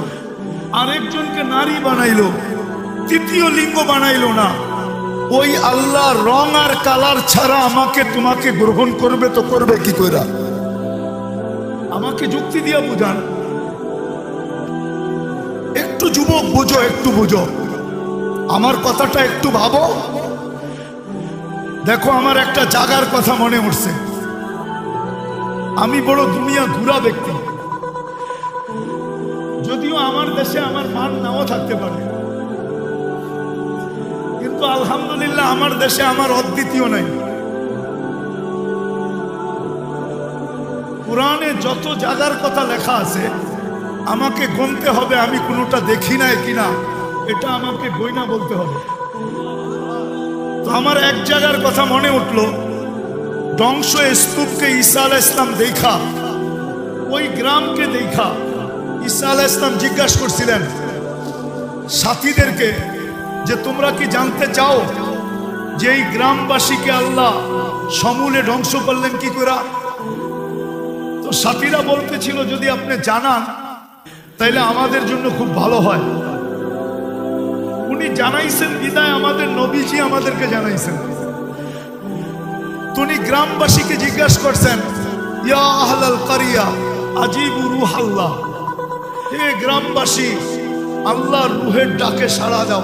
আরেকজনকে নারী বানাইলো, তৃতীয় লিঙ্গ বানাইলো না, ওই আল্লাহ রং আর কালার ছাড়া আমাকে তোমাকে গ্রহণ করবে তো করবে কি করে? আমাকে যুক্তি দিয়া বুঝান। একটু যুবক বুঝো, একটু বুঝো, আমার কথাটা একটু ভাবো। দেখো আমার একটা জায়গার কথা মনে উঠছে। আমি বড় দুনিয়া ঘুরা ব্যক্তি, যদিও আমার দেশে আমার মান নাও থাকতে পারে, কিন্তু আলহামদুলিল্লাহ আমার দেশে আমার অদ্বিতীয় নাই। কোরআনে যত জায়গার কথা লেখা আছে আমাকে গুনতে হবে, আমি কোনোটা দেখি নাই কিনা এটা আমাকে গয়না বলতে হবে। তো আমার এক জায়গার কথা মনে উঠলো, ধ্বংস স্তূপকে ঈসা আলাইহিস সালাম দেখা, ওই গ্রামকে দেখা ঈসা আলাইহিস সালাম জিজ্ঞাসা করছিলেন সাথীদেরকে যে তোমরা কি জানতে চাও যে এই গ্রামবাসীকে আল্লাহ সমূলে ধ্বংস করলেন কি করে? তো সাথীরা বলতেছিল যদি আপনি জানান তাইলে আমাদের জন্য খুব ভালো হয়। উনি জানাইছেন বিদায় আমাদের নবীজি আমাদেরকে জানাইছেন। উনি গ্রামবাসীকে জিজ্ঞাসা করছেন, ইয়া আহলাল কারিয়া আজিবু রূহাল্লাহ, হে গ্রামবাসী আল্লাহর রূহের ডাকে সাড়া দাও।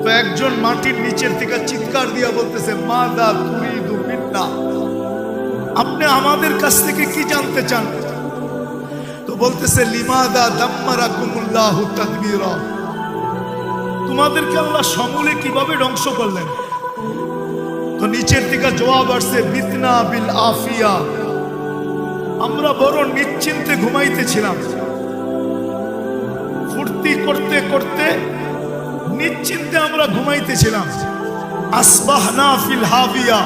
তো একজন মাটির নিচের থেকে চিৎকার দিয়া বলতেছে, মাদা তুরিদু মিন্না, আপনি আমাদের কাছ থেকে কি জানতে চান? তো বলতেছে লিমাদা দাম্মারাকুমুল্লাহু তাদবীরা, তোমাদেরকে আল্লাহ সমূলে কিভাবে ধ্বংস করলেন? তো নিচের দিকে জবাব আসছে, বিতনা বিল আফিয়া, আমরা বড় নিশ্চিন্তে ঘুমাইতেছিলাম, ফুর্তি করতে করতে নিশ্চিন্তে আমরা ঘুমাইতেছিলাম। আসবাহনা ফিল হাবিয়া,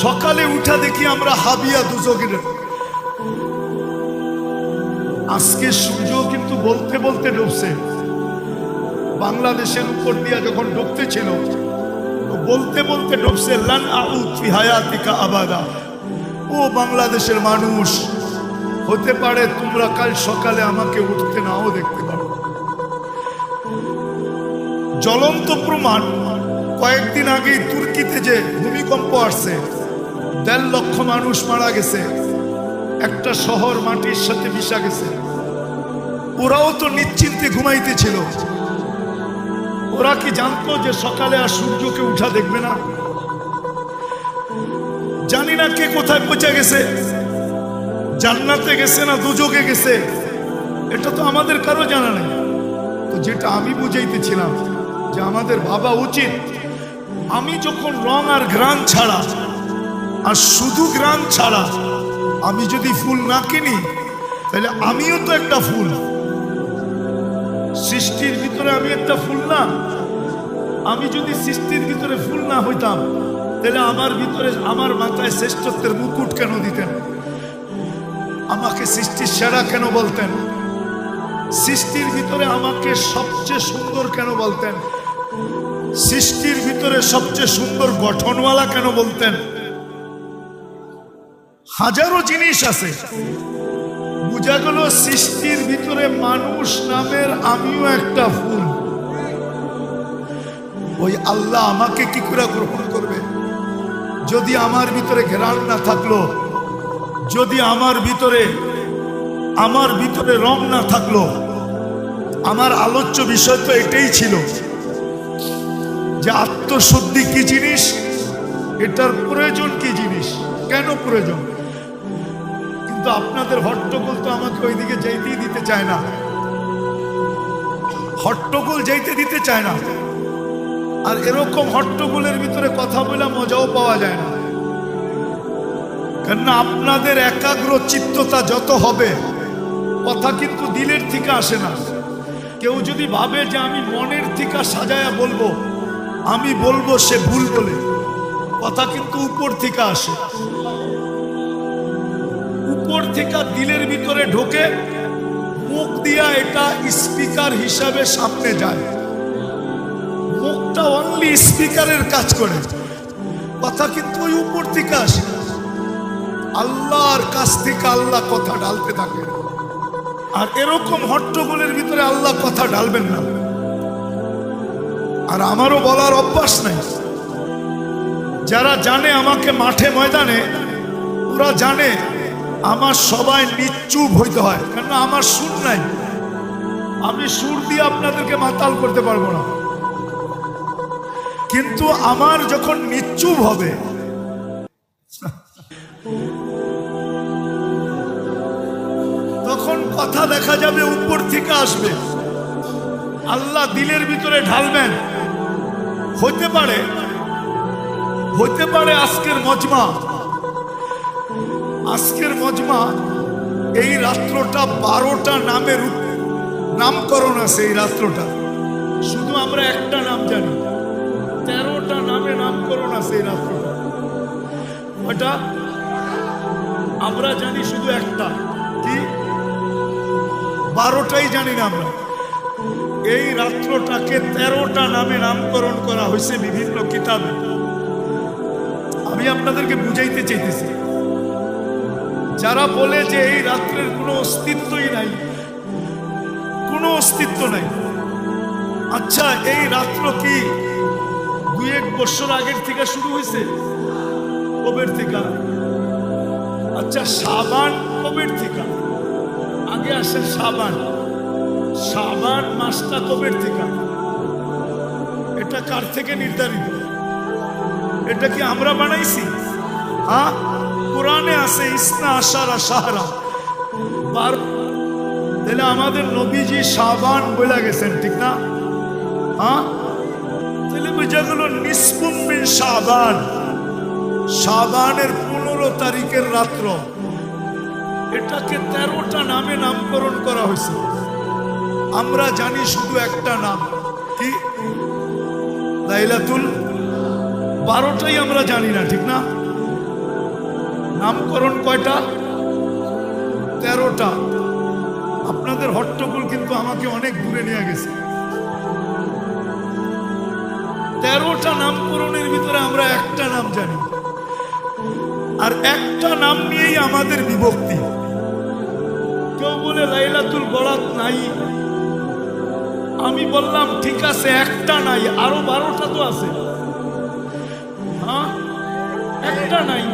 সকালে উঠা দেখি আমরা হাবিয়া দুজকের। আজকে সূর্য কিন্তু বলতে বলতে ডুবছে। বাংলাদেশের উপর দিয়া যখন ডুবতেছিল বলতে বলতে ডুবছে, লান আউদ ফি হায়াতিকা আবাদা, ও বাংলাদেশের মানুষ, হতে পারে তোমরা কাল সকালে আমাকে উঠতে নাও দেখতে পারো। জ্বলন্ত প্রমাণ, কয়েকদিন আগেই তুর্কিতে যে ভূমিকম্প আসছে, 1.5 লক্ষ মানুষ মারা গেছে, একটা শহর মাটির সাথে মিশা গেছে। ওরাও তো নিশ্চিন্তে ঘুমাইতেছিল। ওরা কি জানতো যে সকালে আর সূর্যকে উঠা দেখবে না? জানি না কে কোথায় পৌঁছে গেছে, জান্নাতে গেছে না দুজকে গেছে, এটা তো আমাদের কারো জানা নেই। তো যেটা আমি বুঝাইতেছিলাম যে আমাদের ভাবা উচিত, আমি যখন রং আর ঘ্রাণ ছাড়া আর শুধু ঘ্রাণ ছাড়া আমি যদি ফুল না কিনি, তাহলে আমিও তো একটা ফুল। সৃষ্টির ভিতরে আমি একটা ফুল না? আমি যদি সৃষ্টির ভিতরে ফুল না হইতাম, তাহলে আমার ভিতরে আমার মাথায় শ্রেষ্ঠত্বের মুকুট কেন দিতেন? আমাকে সৃষ্টির সেরা কেন বলতেন? সৃষ্টির ভিতরে আমাকে সবচেয়ে সুন্দর কেন বলতেন? সৃষ্টির ভিতরে সবচেয়ে সুন্দর গঠনওয়ালা কেন বলতেন? হাজারো জিনিস আছে। বুঝা গেল সৃষ্টির ভিতরে মানুষ নামের আমিও একটা ফুল। ওই আল্লাহ আমাকে কি করে গ্রহণ করবে যদি আমার ভিতরে ঘ্রাণ না থাকলো, যদি আমার ভিতরে রং না থাকলো? আমার আলোচ্য বিষয় তো এটাই ছিল যে আত্মশুদ্ধি কি জিনিস, এটার প্রয়োজন কি জিনিস, কেন প্রয়োজন। কিন্তু আপনাদের হট্টগোল তো আমাকে ওইদিকে যাইতেই দিতে চায় না, হট্টগোল যাইতে দিতে চায় না। আর এরকম হট্টগোলের ভিতরে কথা বলে মজাও পাওয়া যায় না, কেননা আপনাদের একাগ্র চিত্ততা যত হবে, কথা কিন্তু দিলের থেকে আসে না। কেউ যদি ভাবে যে আমি মনের থেকে সাজায়া বলবো, আমি বলবো, সে ভুল বলে। কথা কিন্তু উপর থেকে আসে, উপর থেকে দিলের ভিতরে ঢোকে, মুখ দিয়া এটা স্পিকার হিসাবে সামনে যায়। মুখটা অনলি স্পিকারের কাজ করে, কথা কিন্তু ওই উপর থেকে আসে। আল্লাহর কাছ থেকে আল্লাহ কথা ঢালতে থাকে। আর এরকম হট্টগোলের ভিতরে আল্লাহ কথা ঢালবেন না। আর আমারও বলার অভ্যাস নাই। যারা জানে আমাকে মাঠে ময়দানে, ওরা জানে আমার সবাই নিশ্চুপ হইতে হয়, কেননা আমার সুর নাই। আমি সুর দিয়ে আপনাদেরকে মাতাল করতে পারবো না। কিন্তু আমার যখন নিশ্চুপ হবে, তখন কথা দেখা যাবে উপর থেকে আসবে, আল্লাহ দিলের ভিতরে ঢালবেন। হইতে পারে আজকের মজমা এই রাত্রটা 12টা নামের নামকরণ আছে। এই রাত্রটা শুধু আমরা একটা নাম জানি, 13টা নামে নামকরণ আছে এই রাত্রটা। ওটা আমরা জানি শুধু একটা, কি 12টাই জানি না আমরা। এই রাত্রটাকে 13টা নামে নামকরণ করা হয়েছে বিভিন্ন কিতাবে। আমি আপনাদেরকে বুঝাইতে চাইতেছি, যারা বলে যে এই রাত্রের কোনো অস্তিত্বই নাই, কোনো অস্তিত্ব নাই। আচ্ছা, এই রাত্র কি 2-1 বছর আগের থেকে শুরু হয়েছে? কবের থেকে? আচ্ছা, শাবান কবের থেকে? আগে আসে শাবান মাসটা কবের থেকে? এটা কার থেকে নির্ধারিত? এটা কি আমরা বানাইছি? হ্যাঁ, কোরআনে আছে ইসনা আশারা শাহরা। তাহলে আমাদের নবীজি শাবান বলে গেছেন, ঠিক না? হ্যাঁ, তাহলে বোঝা গেল নিসফুম মিন শাবান, শাবানের 15 তারিখের রাত্র। এটাকে 13টা নামে নামকরণ করা হয়েছে। আমরা জানি শুধু একটা নাম, কি লাইলাতুল। 12টাই আমরা জানি না, ঠিক না? নামকরণ কয়টা? 13টা। আপনাদের হট্টগোল কিন্তু আমাকে অনেক দূরে নিয়ে গেছে। 13টা নামকরণের ভিতরে আমরা একটা নাম জানি, আর একটা নাম নিয়েই আমাদের বিভক্তি। কেউ বলে লাইলাতুল বরাত নাই, আমি বললাম ঠিক আছে, একটা নাই, আরো 12টা তো আছে। হ্যাঁ, একটা নাই,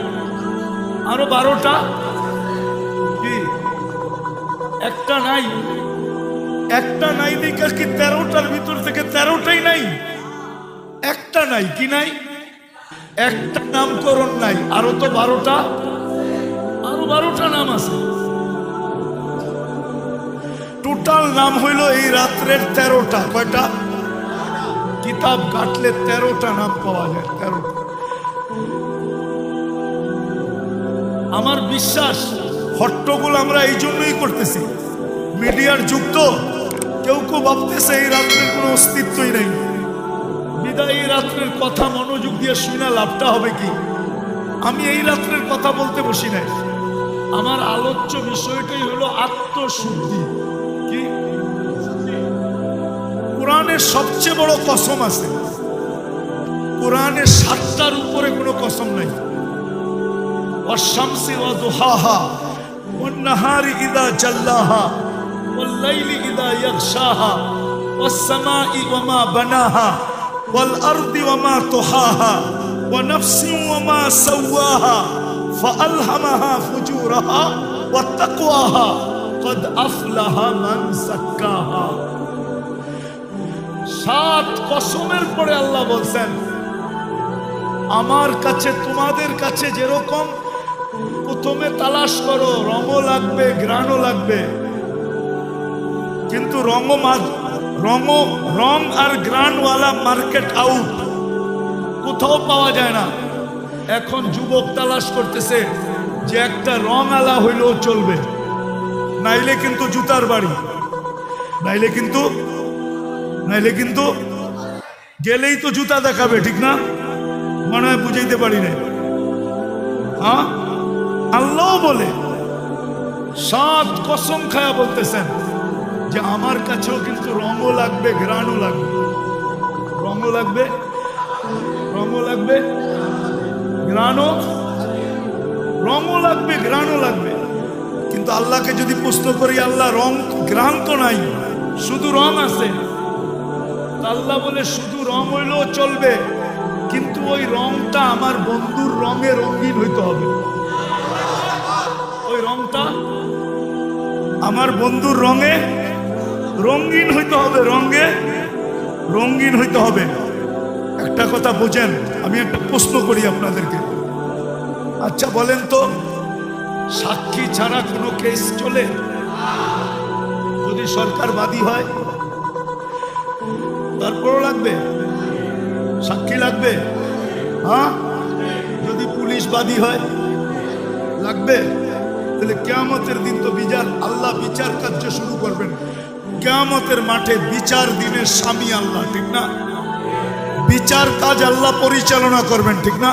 আরো 12টা। কি একটা নাই? একটা নাই দেখা কি 13টার ভিতর থেকে 13টাই নাই? একটা নাই কি নাই? একটা নামকরণ নাই, আরো তো 12টা, আরো 12টা নাম আছে। টোটাল নাম হইল এই রাত্রের 13টা। কয়টা? কিতাব কাটলে 13টা নাম পাওয়া যায়, 13টা। আমার বিশ্বাস হট্টগোল আমরা এই জন্যই করতেছি, মিডিয়ার যুগ তো, কেউ কেউ ভাবতেছে এই রাত্রের কোনো অস্তিত্বই নেই, বিদায় এই রাত্রের কথা মনোযোগ দিয়ে শুনে লাভটা হবে কি? আমি এই রাত্রের কথা বলতে বসি নাই, আমার আলোচ্য বিষয়টাই হলো আত্মশুদ্ধি। কি? কোরআনের সবচেয়ে বড় কসম আছে, কোরআনের 7টার উপরে কোনো কসম নাই। والشمس وضحاها والنهار إذا جلاها والليل إذا يغشاها والسماء وما بناها والأرض وما طحاها ونفس وما سواها فألهمها فجورها وتقواها قد أفلح من زكاها। 7 কসমের পরে আল্লাহ বলছেন, আমার কাছে তোমাদের কাছে যেরকম প্রথমে তালাশ করো, রঙও লাগবে, ঘ্রাণও লাগবে, কিন্তু রং আর ঘ্রাণওয়ালা মার্কেট আউট, কোথাও পাওয়া যায় না। এখন যুবক তালাশ করতেছে যে একটা রং আলা হইলেও চলবে, নাইলে কিন্তু জুতার বাড়ি, নাইলে কিন্তু গেলেই তো জুতা দেখাবে, ঠিক না? মনে হয় বুঝাইতে পারি না। হ্যাঁ, আল্লাহ বলে 7 কসম খায়া বলতেছেন যে আমার কাছেও কিন্তু রঙও লাগবে, ঘ্রাণও লাগবে, রঙও লাগবে, রঙও লাগবে, ঘ্রাণও লাগবে। কিন্তু আল্লাহকে যদি প্রশ্ন করি, আল্লাহ রং ঘ্রাণ তো নাই, শুধু রং আছে, আল্লাহ বলে শুধু রং হইলেও চলবে, কিন্তু ওই রংটা আমার বন্ধুর রঙে রঙিন হইতে হবে। ওই রংটা আমার বন্ধুর রঙে রঙিন হইতে হবে, রঙে রঙিন হইতে হবে। একটা কথা বোঝেন, আমি একটা প্রশ্ন করি আপনাদেরকে, আচ্ছা বলেন তো, সাক্ষী ছাড়া কোনো কেস চলে? যদি সরকার বাদী হয় তারপরও লাগবে সাক্ষী, লাগবে। হ্যাঁ, যদি পুলিশ বাদী হয় লাগবে। তাহলে কিয়ামতের দিন তো আল্লাহ বিচার কার্য শুরু করবেন। কিয়ামতের মাঠে বিচার দিনের স্বামী আল্লাহ, ঠিক না? বিচার কাজ আল্লাহ পরিচালনা করবেন, ঠিক না?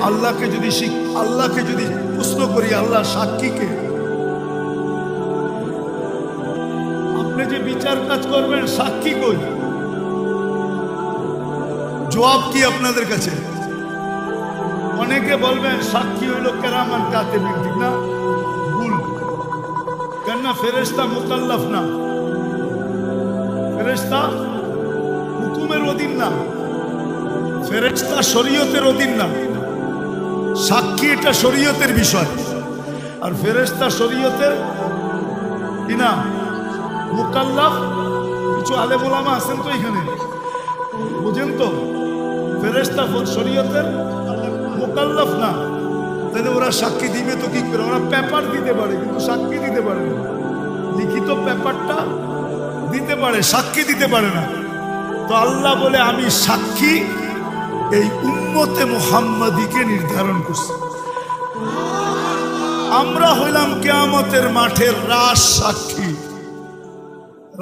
আল্লাহকে যদি প্রশ্ন করি, আল্লাহ সাক্ষীকে, আপনি যে বিচার কাজ করবেন সাক্ষী কই? জবাব কি আপনাদের কাছে? অনেকে বলবেন সাক্ষী হইল কেরামান কাতিবিন, ঠিক না? ভুল। কেন না? ফেরেশতা মুকাল্লাফ না, ফেরেশতা হুকুমের অধীন না, ফেরেশতা শরীয়তের অধীন না। সাক্ষী এটা শরীয়তের বিষয়, আর ফেরেশতা শরীয়তের কি না, মুকাল্লাফ। কিছু আলেম ওলামা আছেন তো এখানে, বুঝেন তো? ফেরেশতা শরীয়তের মুকাল্লাফ না, তাহলে ওরা সাক্ষী দিবে তো কি করে? ওরা পেপার দিতে পারে কিন্তু সাক্ষী দিতে পারে না, লিখিত পেপারটা দিতে পারে, সাক্ষী দিতে পারে না। তো আল্লাহ বলে আমি সাক্ষী এই উম্মতে মুহাম্মাদীকে নির্ধারণ করছি। আমরা হইলাম কিয়ামতের মাঠের রাজ সাক্ষী।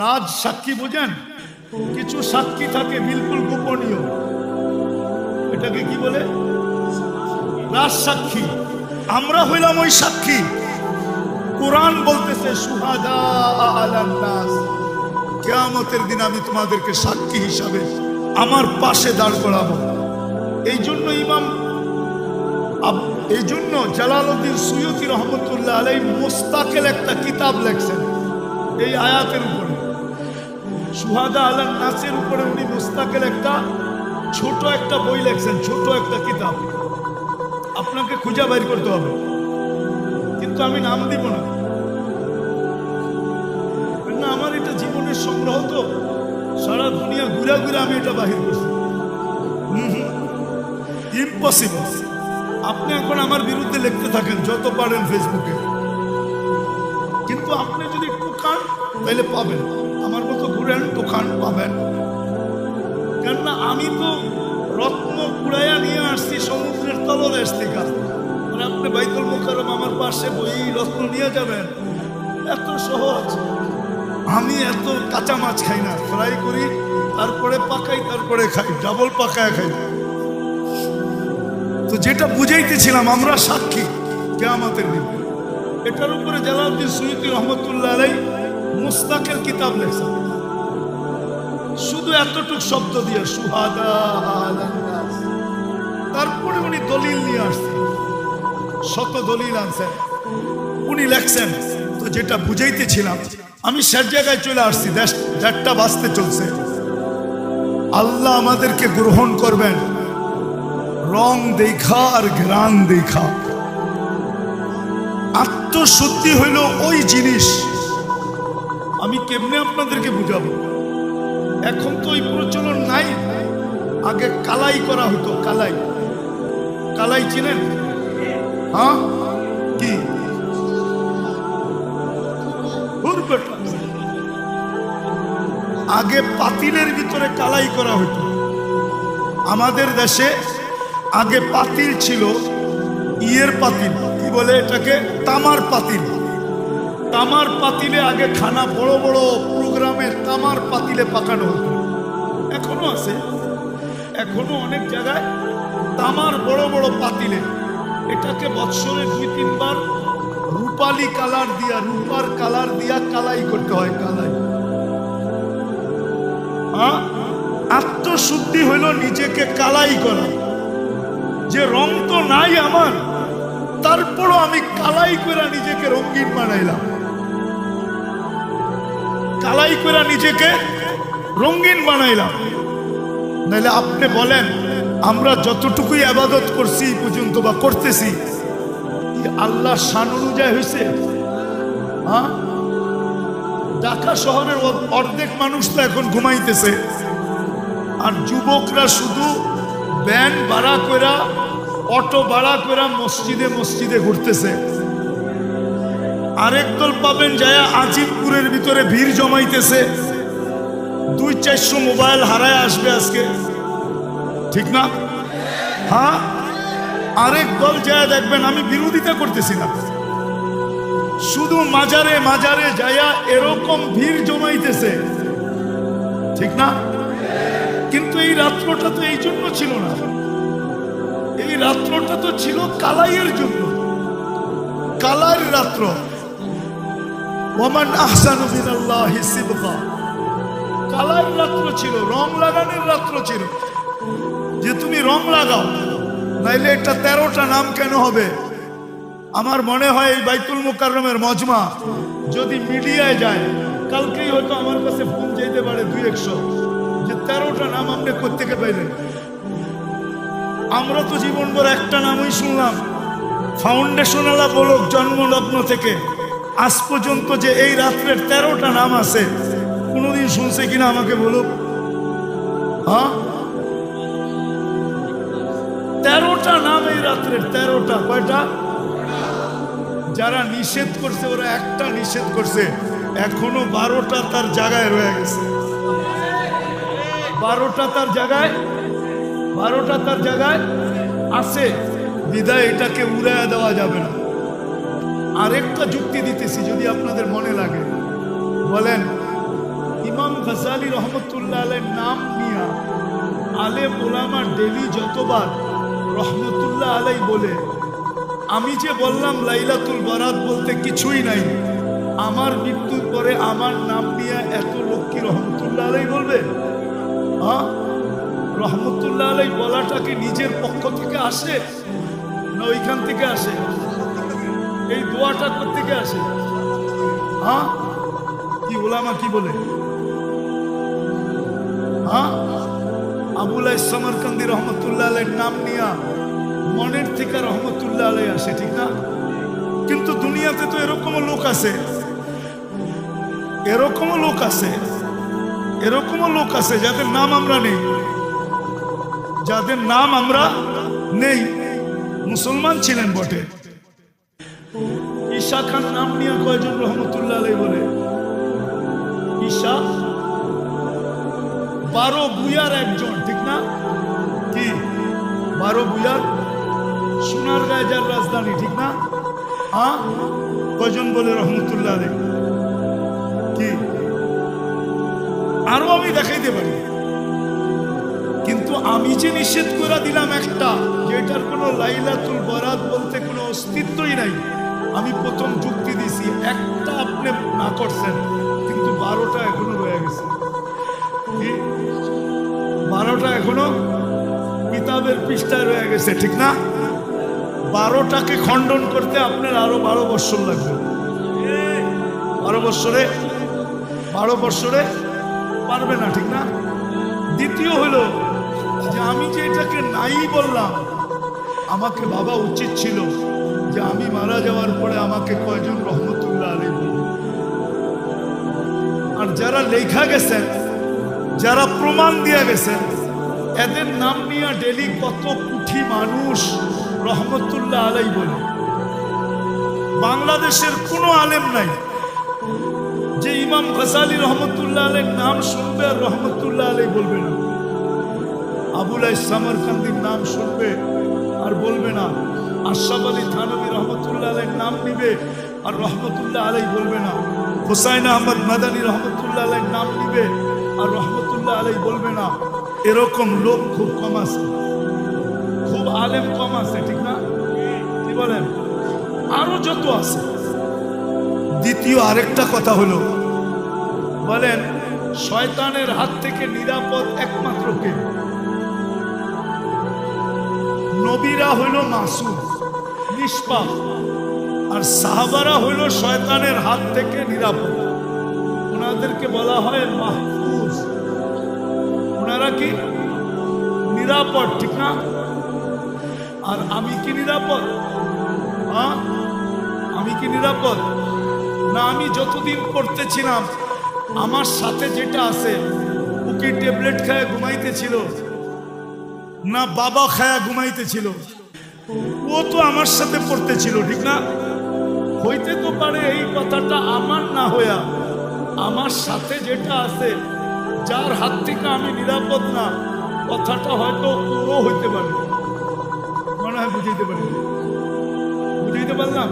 রাজ সাক্ষী বুঝেন? কিছু সাক্ষী থাকে বিলকুল গোপনীয়, এটাকে কি বলে? রাজ সাক্ষী। আমরা হইলাম ওই সাক্ষী। কোরআন বলতেছে শুহাদা আলান নাস, কিয়ামতের দিন আমি তোমাদেরকে সাক্ষী হিসাবে আমার পাশে দাঁড় করাবো। এই জন্য জালালউদ্দিন সুয়ুতী রহমতুল্লাহ আলাইহি মুস্তাকিল একটা কিতাব লেখছেন এই আয়াতের উপরে, শুহাদা আলান নাসের উপরে। উনি মুস্তাকিল ছোট একটা বই লেখছেন, ছোট একটা কিতাব। আপনাকে খুঁজে বাইর করতে হবে, কিন্তু আমি নাম দিব না, আমার এটা জীবনে হাদিস সংগ্রহ তো সারা দুনিয়া ঘুরে ঘুরে আমি এটা বাহির করছি। ইম্পসিবল। আপনি এখন আমার বিরুদ্ধে লিখতে থাকেন যত পারেন ফেসবুকে, কিন্তু আপনি যদি একটু খান তাহলে পাবেন। আমার মতো ঘুরেন তো খান, পাবেন। কেননা আমি তো রত্ন কুড়াইয়া নিয়ে আসছি সমুদ্রের তলদেশ থেকে। মানে আপনি বাইতুল মুকাররম আমার পাশে বই রত্ন নিয়ে যাবেন, এত সহজ। আমি এত কাঁচা মাছ খাই না, ফ্রাই করি, তারপরে পাকাই, তারপরে খাই, ডাবল পাকায় খাই। তো যেটা বুঝাইতেছিলাম, আমরা সাক্ষী কিয়ামতের দিন। এটার উপরে জালালউদ্দিন সুয়ুতী রহমতুল্লাহ আলাইহি মুস্তাকিল কিতাব লেখছেন, শুধু এতটুক শব্দ দিয়ে সুহাদা আলান নাস। তারপরে উনি দলিল নিয়ে আসছেন, শত দলিল আনছেন, উনি লেখছেন। তো যেটা বুঝাইতেছিলাম, আমি শেষ জায়গায় চলে আসছি, 1:30 বাজতে চলছে। আল্লাহ আমাদেরকে গ্রহণ করবেন রং দেখা আর ঘ্রাণ দেখা। আত্মশুদ্ধি হইল ওই জিনিস, আমি কেমনে আপনাদেরকে বুঝাবো। এখন তো ওই প্রচলন নাই। আগে কালাই করা হতো, কালাই। কালাই চিনেন? হ্যাঁ, কি আগে পাতিলের ভিতরে কালাই করা হতো। আমাদের দেশে আগে পাতিল ছিল, ইয়ের পাতিল, কি বলে এটাকে, তামার পাতিল। তামার পাতিলে আগে খানা, বড় বড় প্রোগ্রামে তামার পাতিলে পাকানো হতো। এখনো আছে, এখনো অনেক জায়গায় তামার বড় বড় পাতিলে। এটাকে বৎসরে 2-3 বার রূপালি কালার দিয়া, রূপার কালার দিয়া কালাই করতে হয়, কালাই। আত্মশুদ্ধি হইল নিজেকে কালাই করা, যে রং তো নাই আমার, তারপরও আমি কালাই করে নিজেকে রঙিন বানাইলাম। কালাই করে নিজেকে রঙিন বানাইলাম। নাহলে আপনি বলেন, আমরা যতটুকুই ইবাদত করছি পর্যন্ত বা করতেছি, আল্লাহ শান অনুযায়ী হয়েছে? হ্যাঁ, ঢাকা শহরের অর্ধেক মানুষ তো এখন ঘুমাইতেছে, আর যুবকরা শুধু ভ্যান ভাড়া কইরা, অটো ভাড়া কইরা মসজিদে মসজিদে ঘুরতেছে। আরেক দল পাবেন যায় আজিমপুরের ভিতরে ভিড় জমাইতেছে, 200-400 মোবাইল হারায় আসবে আজকে, ঠিক না? হ্যাঁ, আরেক দল যায় দেখবেন, আমি বিরোধিতা করতেছি না, শুধু মাজারে মাজারে যায়া এরকম ভিড় জমাইতেছে, ঠিক না? কিন্তু এই রাত্রটা তো এই জন্য ছিল না, এই রাত্রটা তো ছিল কালাইয়ের জন্য, কালার রাত্র। ওমান আহসানু মিনাল্লাহি সিবগা, কালার রাত্র ছিল, রং লাগানোর রাত্র ছিল, যে তুমি রং লাগাও, নাইলে এটা 13টা নাম কেন হবে? আমার মনে হয় এই বাইতুল মুকাররমের মজমা যদি মিডিয়ায় যায়, কালকেই হয়তো আমার কাছে ফোন যেতে পারে 200-100, যে 13টা নাম আপনি কোত্থেকে পাইলেন? আমরা তো জীবনভর একটা নামই শুনলাম, ফাউন্ডেশনালা বলক জন্মলগ্ন থেকে আজ পর্যন্ত, যে এই রাত্রের 13টা নাম আছে, কোনোদিন শুনছে কিনা আমাকে বলুক। হ্যাঁ, 13টা নাম এই রাত্রের, 13টা। কয়টা? যারা নিষেধ করছে ওরা একটা নিষেধ করছে, এখনো 12টা তার জায়গায় রয়ে গেছে। 12টা তার জায়গায়, 12টা তার জায়গায় আছে, বিদায় এটাকে উড়াইয়া দেওয়া যাবে না। আরেকটা যুক্তি দিতেছি যদি আপনাদের মনে লাগে। বলেন, ইমাম গাজ্জালী রহমতুল্লাহ আলাইহির নাম নিয়া আলেম ওলামা ডেলি যতবার রহমতুল্লাহ আলাইহি বলে, আমি যে বললাম লাইলাতুল বারাত বলতে কিছুই নাই, আমার মৃত্যুর পরে আমার নাম নিয়ে এত লোক কি রহমতুল্লাহ আলাইহি বলবে? হ্যাঁ, রহমতুল্লাহ আলাইহি বলাটা কি নিজের পক্ষ থেকে আসে না ওইখান থেকে আসে? এই দোয়াটা কোত্থেকে আসে? হ্যাঁ, কি ওলামা কি বলে? হ্যাঁ, আবুল সমরকন্দি রহমতুল্লাহ আলাইহির নাম নিয়া মনের থেকে রহমতুল্লাহ আলাইহি আসে, ঠিক না? কিন্তু দুনিয়াতে তো এরকমও লোক আছে, এরকমও লোক আছে এরকমও লোক আছে যাদের নাম আমরা নেই, যাদের নাম আমরা নেই, মুসলমান ছিলেন বটে। ঈশা খান নাম নিয়ে কয়জন রহমতুল্লাহ আলাইহি বলে? ঈশা 12 ভূঁইয়ার একজন, ঠিক না? কি 12 ভূঁইয়ার? সোনারগাঁয় যার রাজধানী, ঠিক না? হ্যাঁ, কয়জন বলে রহমতুল্লাহ আলাইহি? কি আরো আমি দেখাইতে পারি, কিন্তু আমি যে নিষেধ করে দিলাম একটা, যেটার কোনো লাইলাতুল বরাত বলতে কোনো অস্তিত্বই নাই, আমি প্রথম যুক্তি দিছি, একটা আপনি না করছেন, কিন্তু 12টা এখনো রয়ে গেছে। কি 12টা এখনো কিতাবের পৃষ্ঠায় রয়ে গেছে, ঠিক না? 12টাকে খণ্ডন করতে আপনার আরো 12 বৎসর লাগবে। 12 বৎসরে পারবে না, ঠিক না? দ্বিতীয় হলো যে আমি যে এটাকে নাই বললাম, আমাকে ভাবা উচিত ছিল যে আমি মারা যাওয়ার পরে আমাকে কয়জন রহমতুল্লাহ আলাইহি বলবে। আর যারা লেখা গেছেন, যারা প্রমাণ দিয়ে গেছেন, এদের নাম নিয়ে ডেলি কত কোটি মানুষ রহমতুল্লাহ আলাইহি বলে। বাংলাদেশের কোনো আলেম নাই যে ইমাম গজালি রহমতুল্লাহ আলাইহির নাম শুনবে আর রহমতুল্লাহ আলাইহি বলবে না। আবুল আইস সামরকান্দির নাম শুনবে আর বলবে না। আশরাফ আলী থানভী রহমতুল্লাহ আলাইহির নাম নিবে আর রহমতুল্লাহ আলাইহি বলবে না। হুসাইন আহমদ মাদানী রহমতুল্লাহ আলাইহির নাম নিবে আর রহমতুল্লাহ আলাইহি বলবে না। এরকম লোক খুব কম আছে, খুব আলেম কম আছে, ঠিক না? কি বলেন? আরো যত আছে। দ্বিতীয় আরেকটা কথা হলো, বলেন শয়তানের হাত থেকে নিরাপদ একমাত্র কে? নবীরা হইল মাসুম, নিষ্পাপ, আর সাহাবারা হইল শয়তানের হাত থেকে নিরাপদ। ওনাদেরকে বলা হয় মাহফুজ। ওনারা কি নিরাপদ, ঠিক না? আর আমি কি নিরাপদ? হ্যাঁ, আমি কি নিরাপদ না? আমি যতদিন পড়তেছিলাম, আমার সাথে যেটা আছে, ও কি ট্যাবলেট খায় ঘুমাইতেছিল না বাবা খায়া ঘুমাইতেছিল? ও তো আমার সাথে পড়তেছিল, ঠিক না? হইতে তো পারে এই কথাটা আমার না হইয়া আমার সাথে যেটা আছে, যার হাত থেকে আমি নিরাপদ না, কথাটা হয়তো ও হইতে পারে। মনে হয় বুঝাইতে পারি, বুঝাইতে পারলাম?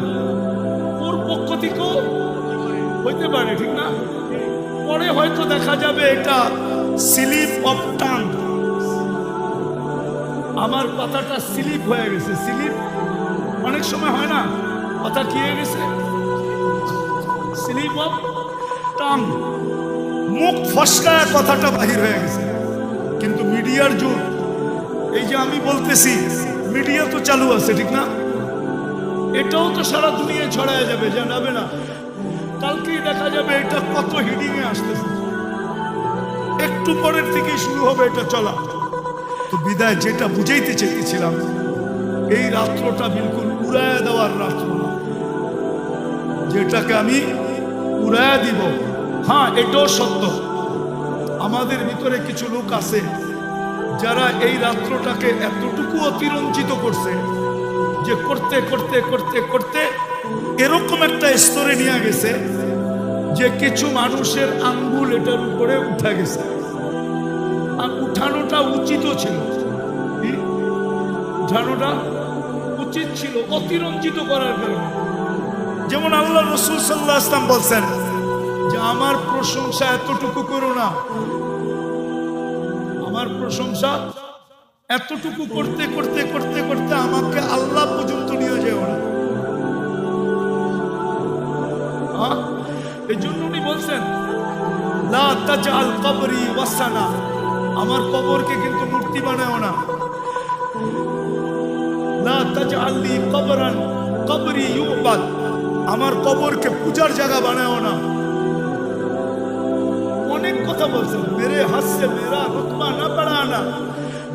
ওর পক্ষ থেকেও হইতে পারে, ঠিক না? পরে হয়তো দেখা যাবে এটা স্লিপ অফ টাং, আমার কথাটা স্লিপ হয়ে গেছে। স্লিপ অনেক সময় হয় না, কথা কি হয়ে গেছে? স্লিপ অফ টাং, মুখ ফসকায় কথাটা বাহির হয়ে গেছে। কিন্তু মিডিয়ার যুগ, এই যে আমি বলতেছি, মিডিয়া তো চালু আছে, ঠিক না? এটাও তো সারা দুনিয়ায় ছড়ায় যাবে, জানাবে না? কালকেই দেখা যাবে এটা কত হিডিং এ আসতেছে, একটু পরের থেকে শুরু হবে এটা চলা। তো বিদায় যেটা বুঝাইতে চেয়েছিলাম, এই রাত্রটা বিলকুল উড়ায় দেওয়ার রাত্র না, যেটাকে আমি উড়ায় দিব। হ্যাঁ, এটাও সত্য, আমাদের ভিতরে কিছু লোক আছে যারা এই রাত্রটাকে এতটুকু অতিরঞ্জিত করছে যে করতে করতে করতে করতে এরকম একটা স্তরে নিয়ে গেছে যে কিছু মানুষের আঙ্গুল এটার উপরে উঠে গেছে। আর উঠানোটা উচিত ছিল, উঠানোটা উচিত ছিল অতিরঞ্জিত করার কারণে। যেমন আল্লাহ রাসূল সাল্লাল্লাহু আলাইহি ওয়াসাল্লাম বলছেন যে আমার প্রশংসা এতটুকু করো না, আমার প্রশংসা এতটুকু করতে করতে করতে করতে আমাকে আল্লাহ পর্যন্ত নিয়ে যেও না। এই জন্য উনি বলছেন লা তাজআল কবরি ওয়াসানা, আমার কবরকে কিন্তু মূর্তি বানাও না। লা তাজআলনি কবরান কবরি ইউবাদ, আমার কবরকে পূজার জায়গা বানাও না। অনেক কথা বলছেন, মেরে হাত সে মেরা রুতবা না বাড়ানা,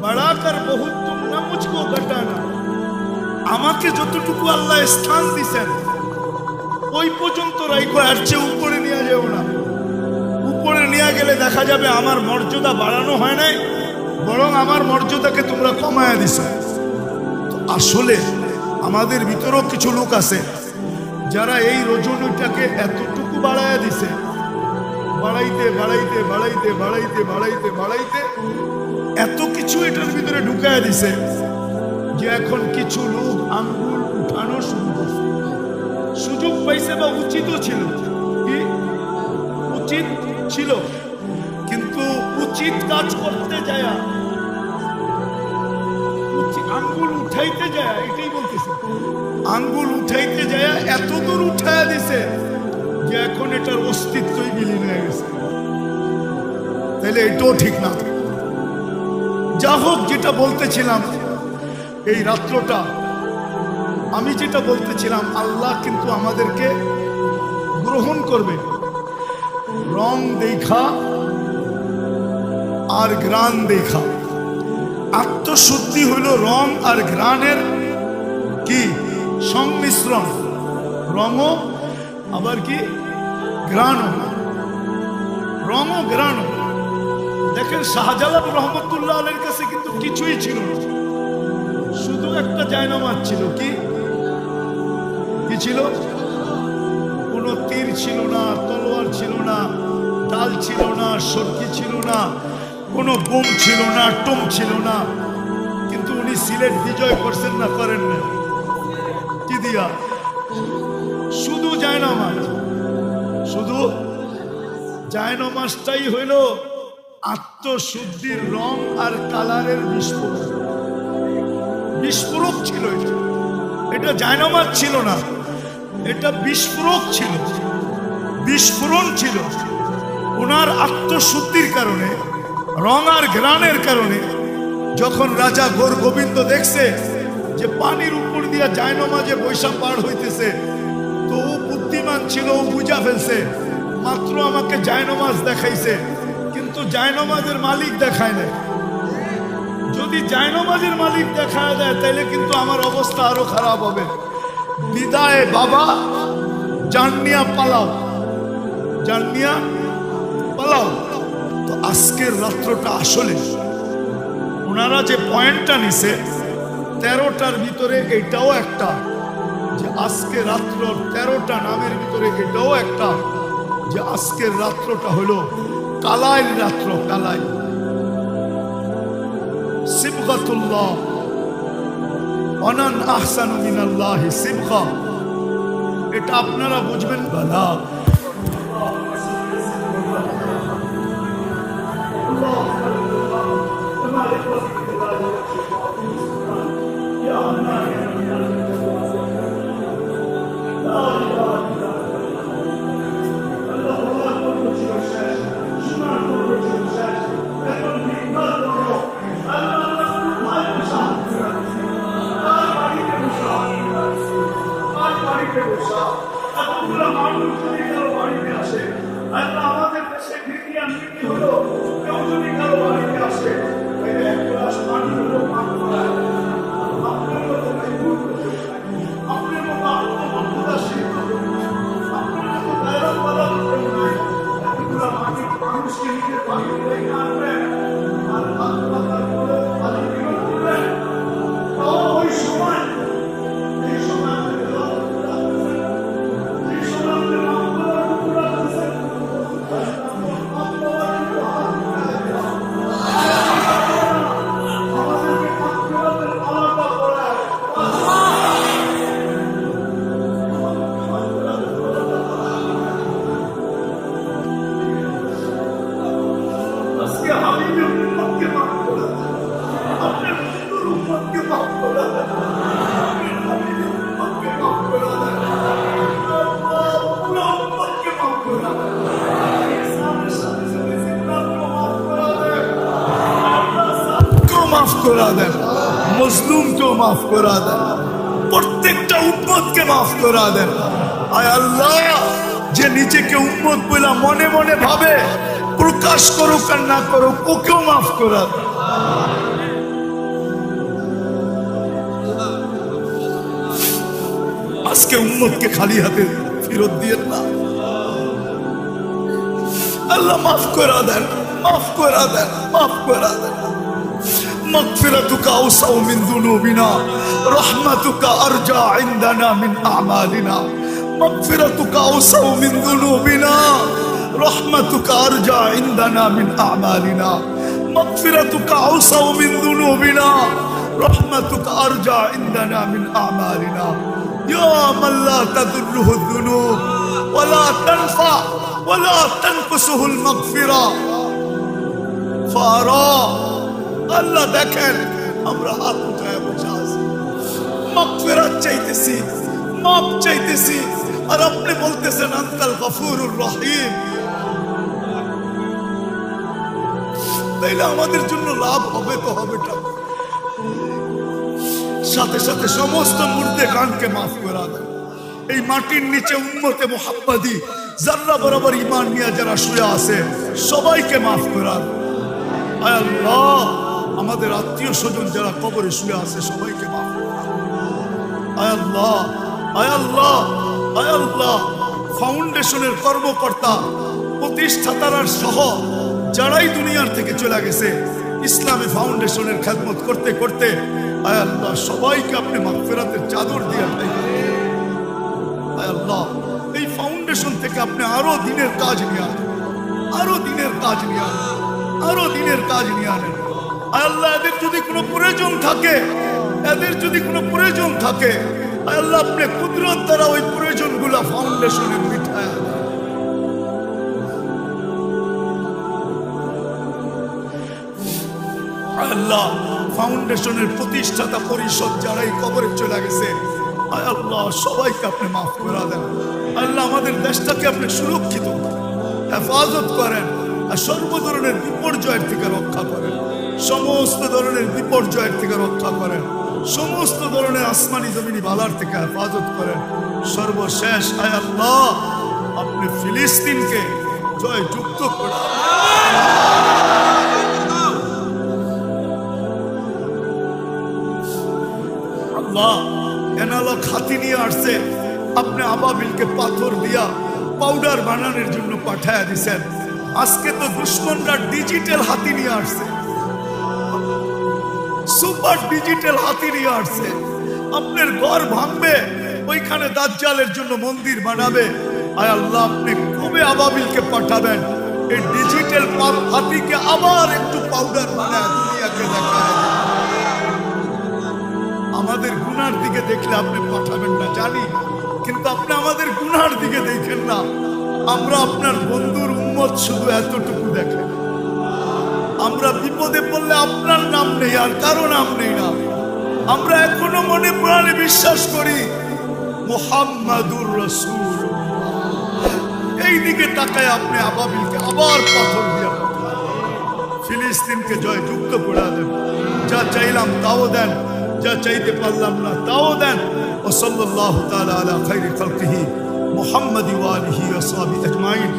বাড়াকর বহুত তুম না মুঝকো ঘটানা। আমাকে যতটুকু আল্লাহ স্থান দিছেন ওই পর্যন্ত রাখো, আর চেয়ে উপরে নিয়ে যাও না। উপরে নিয়ে গেলে দেখা যাবে আমার মর্যাদা বাড়ানো হয় নাই, বরং আমার মর্যাদাকে তোমরা কমায়া দিছো। আসলে আমাদের ভিতরেও কিছু লোক আছে যারা এই রজনীটাকে এতটুকু বাড়ায়া দিছে, বাড়াইতে বাড়াইতে বাড়াইতে বাড়াইতে বাড়াইতে বাড়াইতে এত কিছু এটার ভিতরে ঢুকায়া দিছে যে এখন কিছু লোক আঙ্গুল উঠানো শুরু করছে। সুযোগ পাইছে বা উচিতও ছিল, কি উচিত ছিল, কিন্তু উচিত কাজ করতে যায় আঙ্গুল উঠাইতে যায়, এটাই বলতেছে, আঙ্গুল উঠাইতে যায় এত দূর উঠাইয়া দিছে যে এখন এটার অস্তিত্বই বিলীন হয়ে গেছে। তাহলে এটাও ঠিক না। যা হোক, যেটা বলতেছিলাম এই রাত্রটা, আমি যেটা বলতেছিলাম, আল্লাহ কিন্তু আমাদেরকে গ্রহণ করবে রং দেখা আর ঘ্রাণ দেখা। আত্মশুদ্ধি হলো রং আর ঘ্রাণের কি সংমিশ্রণ, রঙও আবার কি ঘ্রাণও, রঙও ঘ্রাণও। দেখেন শাহজালাল রহমতুল্লাহ আলাইহির কাছে কিন্তু কিছুই ছিল না, শুধু একটা জায়নামাজ ছিল। কি ছিল? কোনো তীর ছিল না, তলোয়ার ছিল না, ডাল ছিল না, সরকি ছিল না, কোনো বোম ছিল না, টোম ছিল না। কিন্তু উনি সিলেট বিজয় করছেন না, করেন না, কি দিয়া? শুধু জায়নামাজ, শুধু জায়নামাজটাই হইল আত্মশুদ্ধির রং আর কালারের বিস্ফোরক। বিস্ফোরক ছিল এটা, এটা জায়নামাজ ছিল না, এটা বিস্ফোরক ছিল, বিস্ফোরণ ছিল। ওনার আত্মশুদ্ধির কারণে, রং আর ঘ্রাণের কারণে যখন রাজা গোর গোবিন্দ দেখছে যে পানির উপর দিয়া জায়নামাজে বৈশা পার হইতেছে, তো ও বুদ্ধিমান ছিল, ও বুঝা ফেলছে মাত্র আমাকে জায়নামাজ দেখাইছে, কিন্তু জায়নামাজের মালিক দেখায় নাই। যদি জায়নামাজের মালিক দেখায় দেয় তাইলে কিন্তু আমার অবস্থা আরো খারাপ হবে। বিদায় বাবা, জানিয়া পালাও, জানিয়া পালাও। তো আজকের রাত্রটা আসলে ওনারা যে পয়েন্টটা নিছে 13টার ভিতরে এটাও একটা, যে আজকের রাত্র 13টা নামের ভিতরে এটাও একটা, যে আজকের রাত্রটা হলো কালাই রাত্র। কালাই সিবগাতুল্লাহ, অনান আহসানু মিনাল্লাহি সিবগা, এটা আপনারা বুঝবেন। বালা আমাদের দেশে হলো কেউ যদি কারো বাড়িতে আসে মজলুমকেও মাফ করা দেন, প্রত্যেকটা উম্মতকে মাফ করা দেন। আয় আল্লাহ, যে নিজেকে উম্মত বলে মনে মনে ভাবে, প্রকাশ করুক আর না করুক, ওকেও মাফ করা দেন। আজকে উম্মতকে খালি হাতে ফেরত দিয়েন না। আল্লাহ মাফ করে দেন, মাফ করে দেন, মাফ করে দেন। مغفرتك أوسع من ذنوبنا رحمتك أرجى عندنا من أعمالنا مغفرتك أوسع من ذنوبنا رحمتك أرجى عندنا من أعمالنا مغفرتك أوسع من ذنوبنا رحمتك أرجى عندنا من أعمالنا يا من لا تضره الذنوب ولا تنفع ولا تنقصه المغفرة فأرى আল্লাহ দেখেন আমরা হাত উঠায় বসে আছি, মাগফিরাত চাইতেছি, মাফ চাইতেছি, আর আপনি বলতেছেন আনতাল গফুরুর রহিম। তাইলে আমাদের জন্য লাভ হবে তো হবেটা। সাথে সাথে সমস্ত মুর্দে গানকে মাফ করে দেন। এই মাটির নিচে উম্মতে মুহাম্মাদি যারা বরাবর ঈমান নিয়ে যারা শুয়ে আছে সবাইকে মাফ করে দেন। আয় আল্লাহ, আমাদের আত্মীয় স্বজন যারা কবরে শুয়ে আছে সবাইকে মাফ করে দেন। আয় আল্লাহ, আয় আল্লাহ, আয় আল্লাহ, ফাউন্ডেশনের কর্মকর্তা প্রতিষ্ঠাতারা সহ যারাই দুনিয়ার থেকে চলে গেছে ইসলামী ফাউন্ডেশনের খেদমত করতে করতে, আয় আল্লাহ সবাইকে আপনি মাগফিরাতের চাদর দিয়ে আয় আল্লাহ এই ফাউন্ডেশন থেকে আপনি আরো দিনের কাজ নিয়ে আনেন, আরো দিনের কাজ নিয়ে আনেন, আরো দিনের কাজ নিয়ে আনেন। আয় আল্লাহ এদের যদি কোনো প্রয়োজন থাকে, এদের যদি কোনো প্রয়োজন থাকে, আয় আল্লাহ আপনি কুদরত দ্বারা ওই প্রয়োজনগুলো ফাউন্ডেশনে মিটায় আনেন। আল্লাহ ফাউন্ডেশনের প্রতিষ্ঠাতা পরিষদ যারাই কবরে চলে গেছে, আয় আল্লাহ সবাইকে আপনি মাফ করে দেন। আল্লাহ আমাদের দেশটাকে আপনি সুরক্ষিত করেন, হেফাজত করেন, আর সর্ব ধরনের বিপর্যয়ের থেকে রক্ষা করেন, সমস্ত ধরনের বিপর্যয়ের থেকে রক্ষা করেন, সমস্ত ধরনের আসমানি জমিনি বালার থেকে হেফাজত করেন। সর্বশেষ আয় আল্লাহ আপনি ফিলিস্তিনকে জয় যুক্ত করেন। আল্লাহ এনালক হাতি নিয়ে আসছে, আপনি আবাবিলকে পাথর দিয়া পাউডার বানানোর জন্য পাঠায়া দিছেন। আজকে তো দুশ্মনরা ডিজিটাল হাতি নিয়ে আসছে, সুপার ডিজিটাল হাতি নিয়ে আসছে। আপনার ঘর ভাঙবে, ওইখানে দাজ্জালের জন্য মন্দির বানাবে। আয় আল্লাহ আপনি কবে আবাবিলকে পাঠাবেন এই ডিজিটাল হাতিকে আবার একটু পাউডার বানায় দুনিয়াকে দেখায়। আমাদের গুনার দিকে দেখলে আপনি পাঠাবেন না জানি, কিন্তু আপনি আমাদের গুনার দিকে দেখেন না। আমরা আপনার বন্ধুর উম্মত শুধু এতটুকু দেখেন। আমরা বিপদে পড়লে আপনার নাম নেই আর কারো নাম নেই না। আমরা এখনো মনে প্রাণে বিশ্বাস করি মুহাম্মাদুর রাসূলুল্লাহ। এই দিকে তাকায় আপনি আবাবিলকে আবার পাথর দিয়ে ফিলিস্তিনকে জয় যুক্ত করে দেন। যা চাইলাম তাও দেন, যা চাইতে পারলাম না তাও দেন। ও সাল্লাল্লাহু তাআলা আলা খায়রি খালকিহি মুহাম্মাদি ওয়া আলিহি ওয়া সাহবিহি আজমাইন।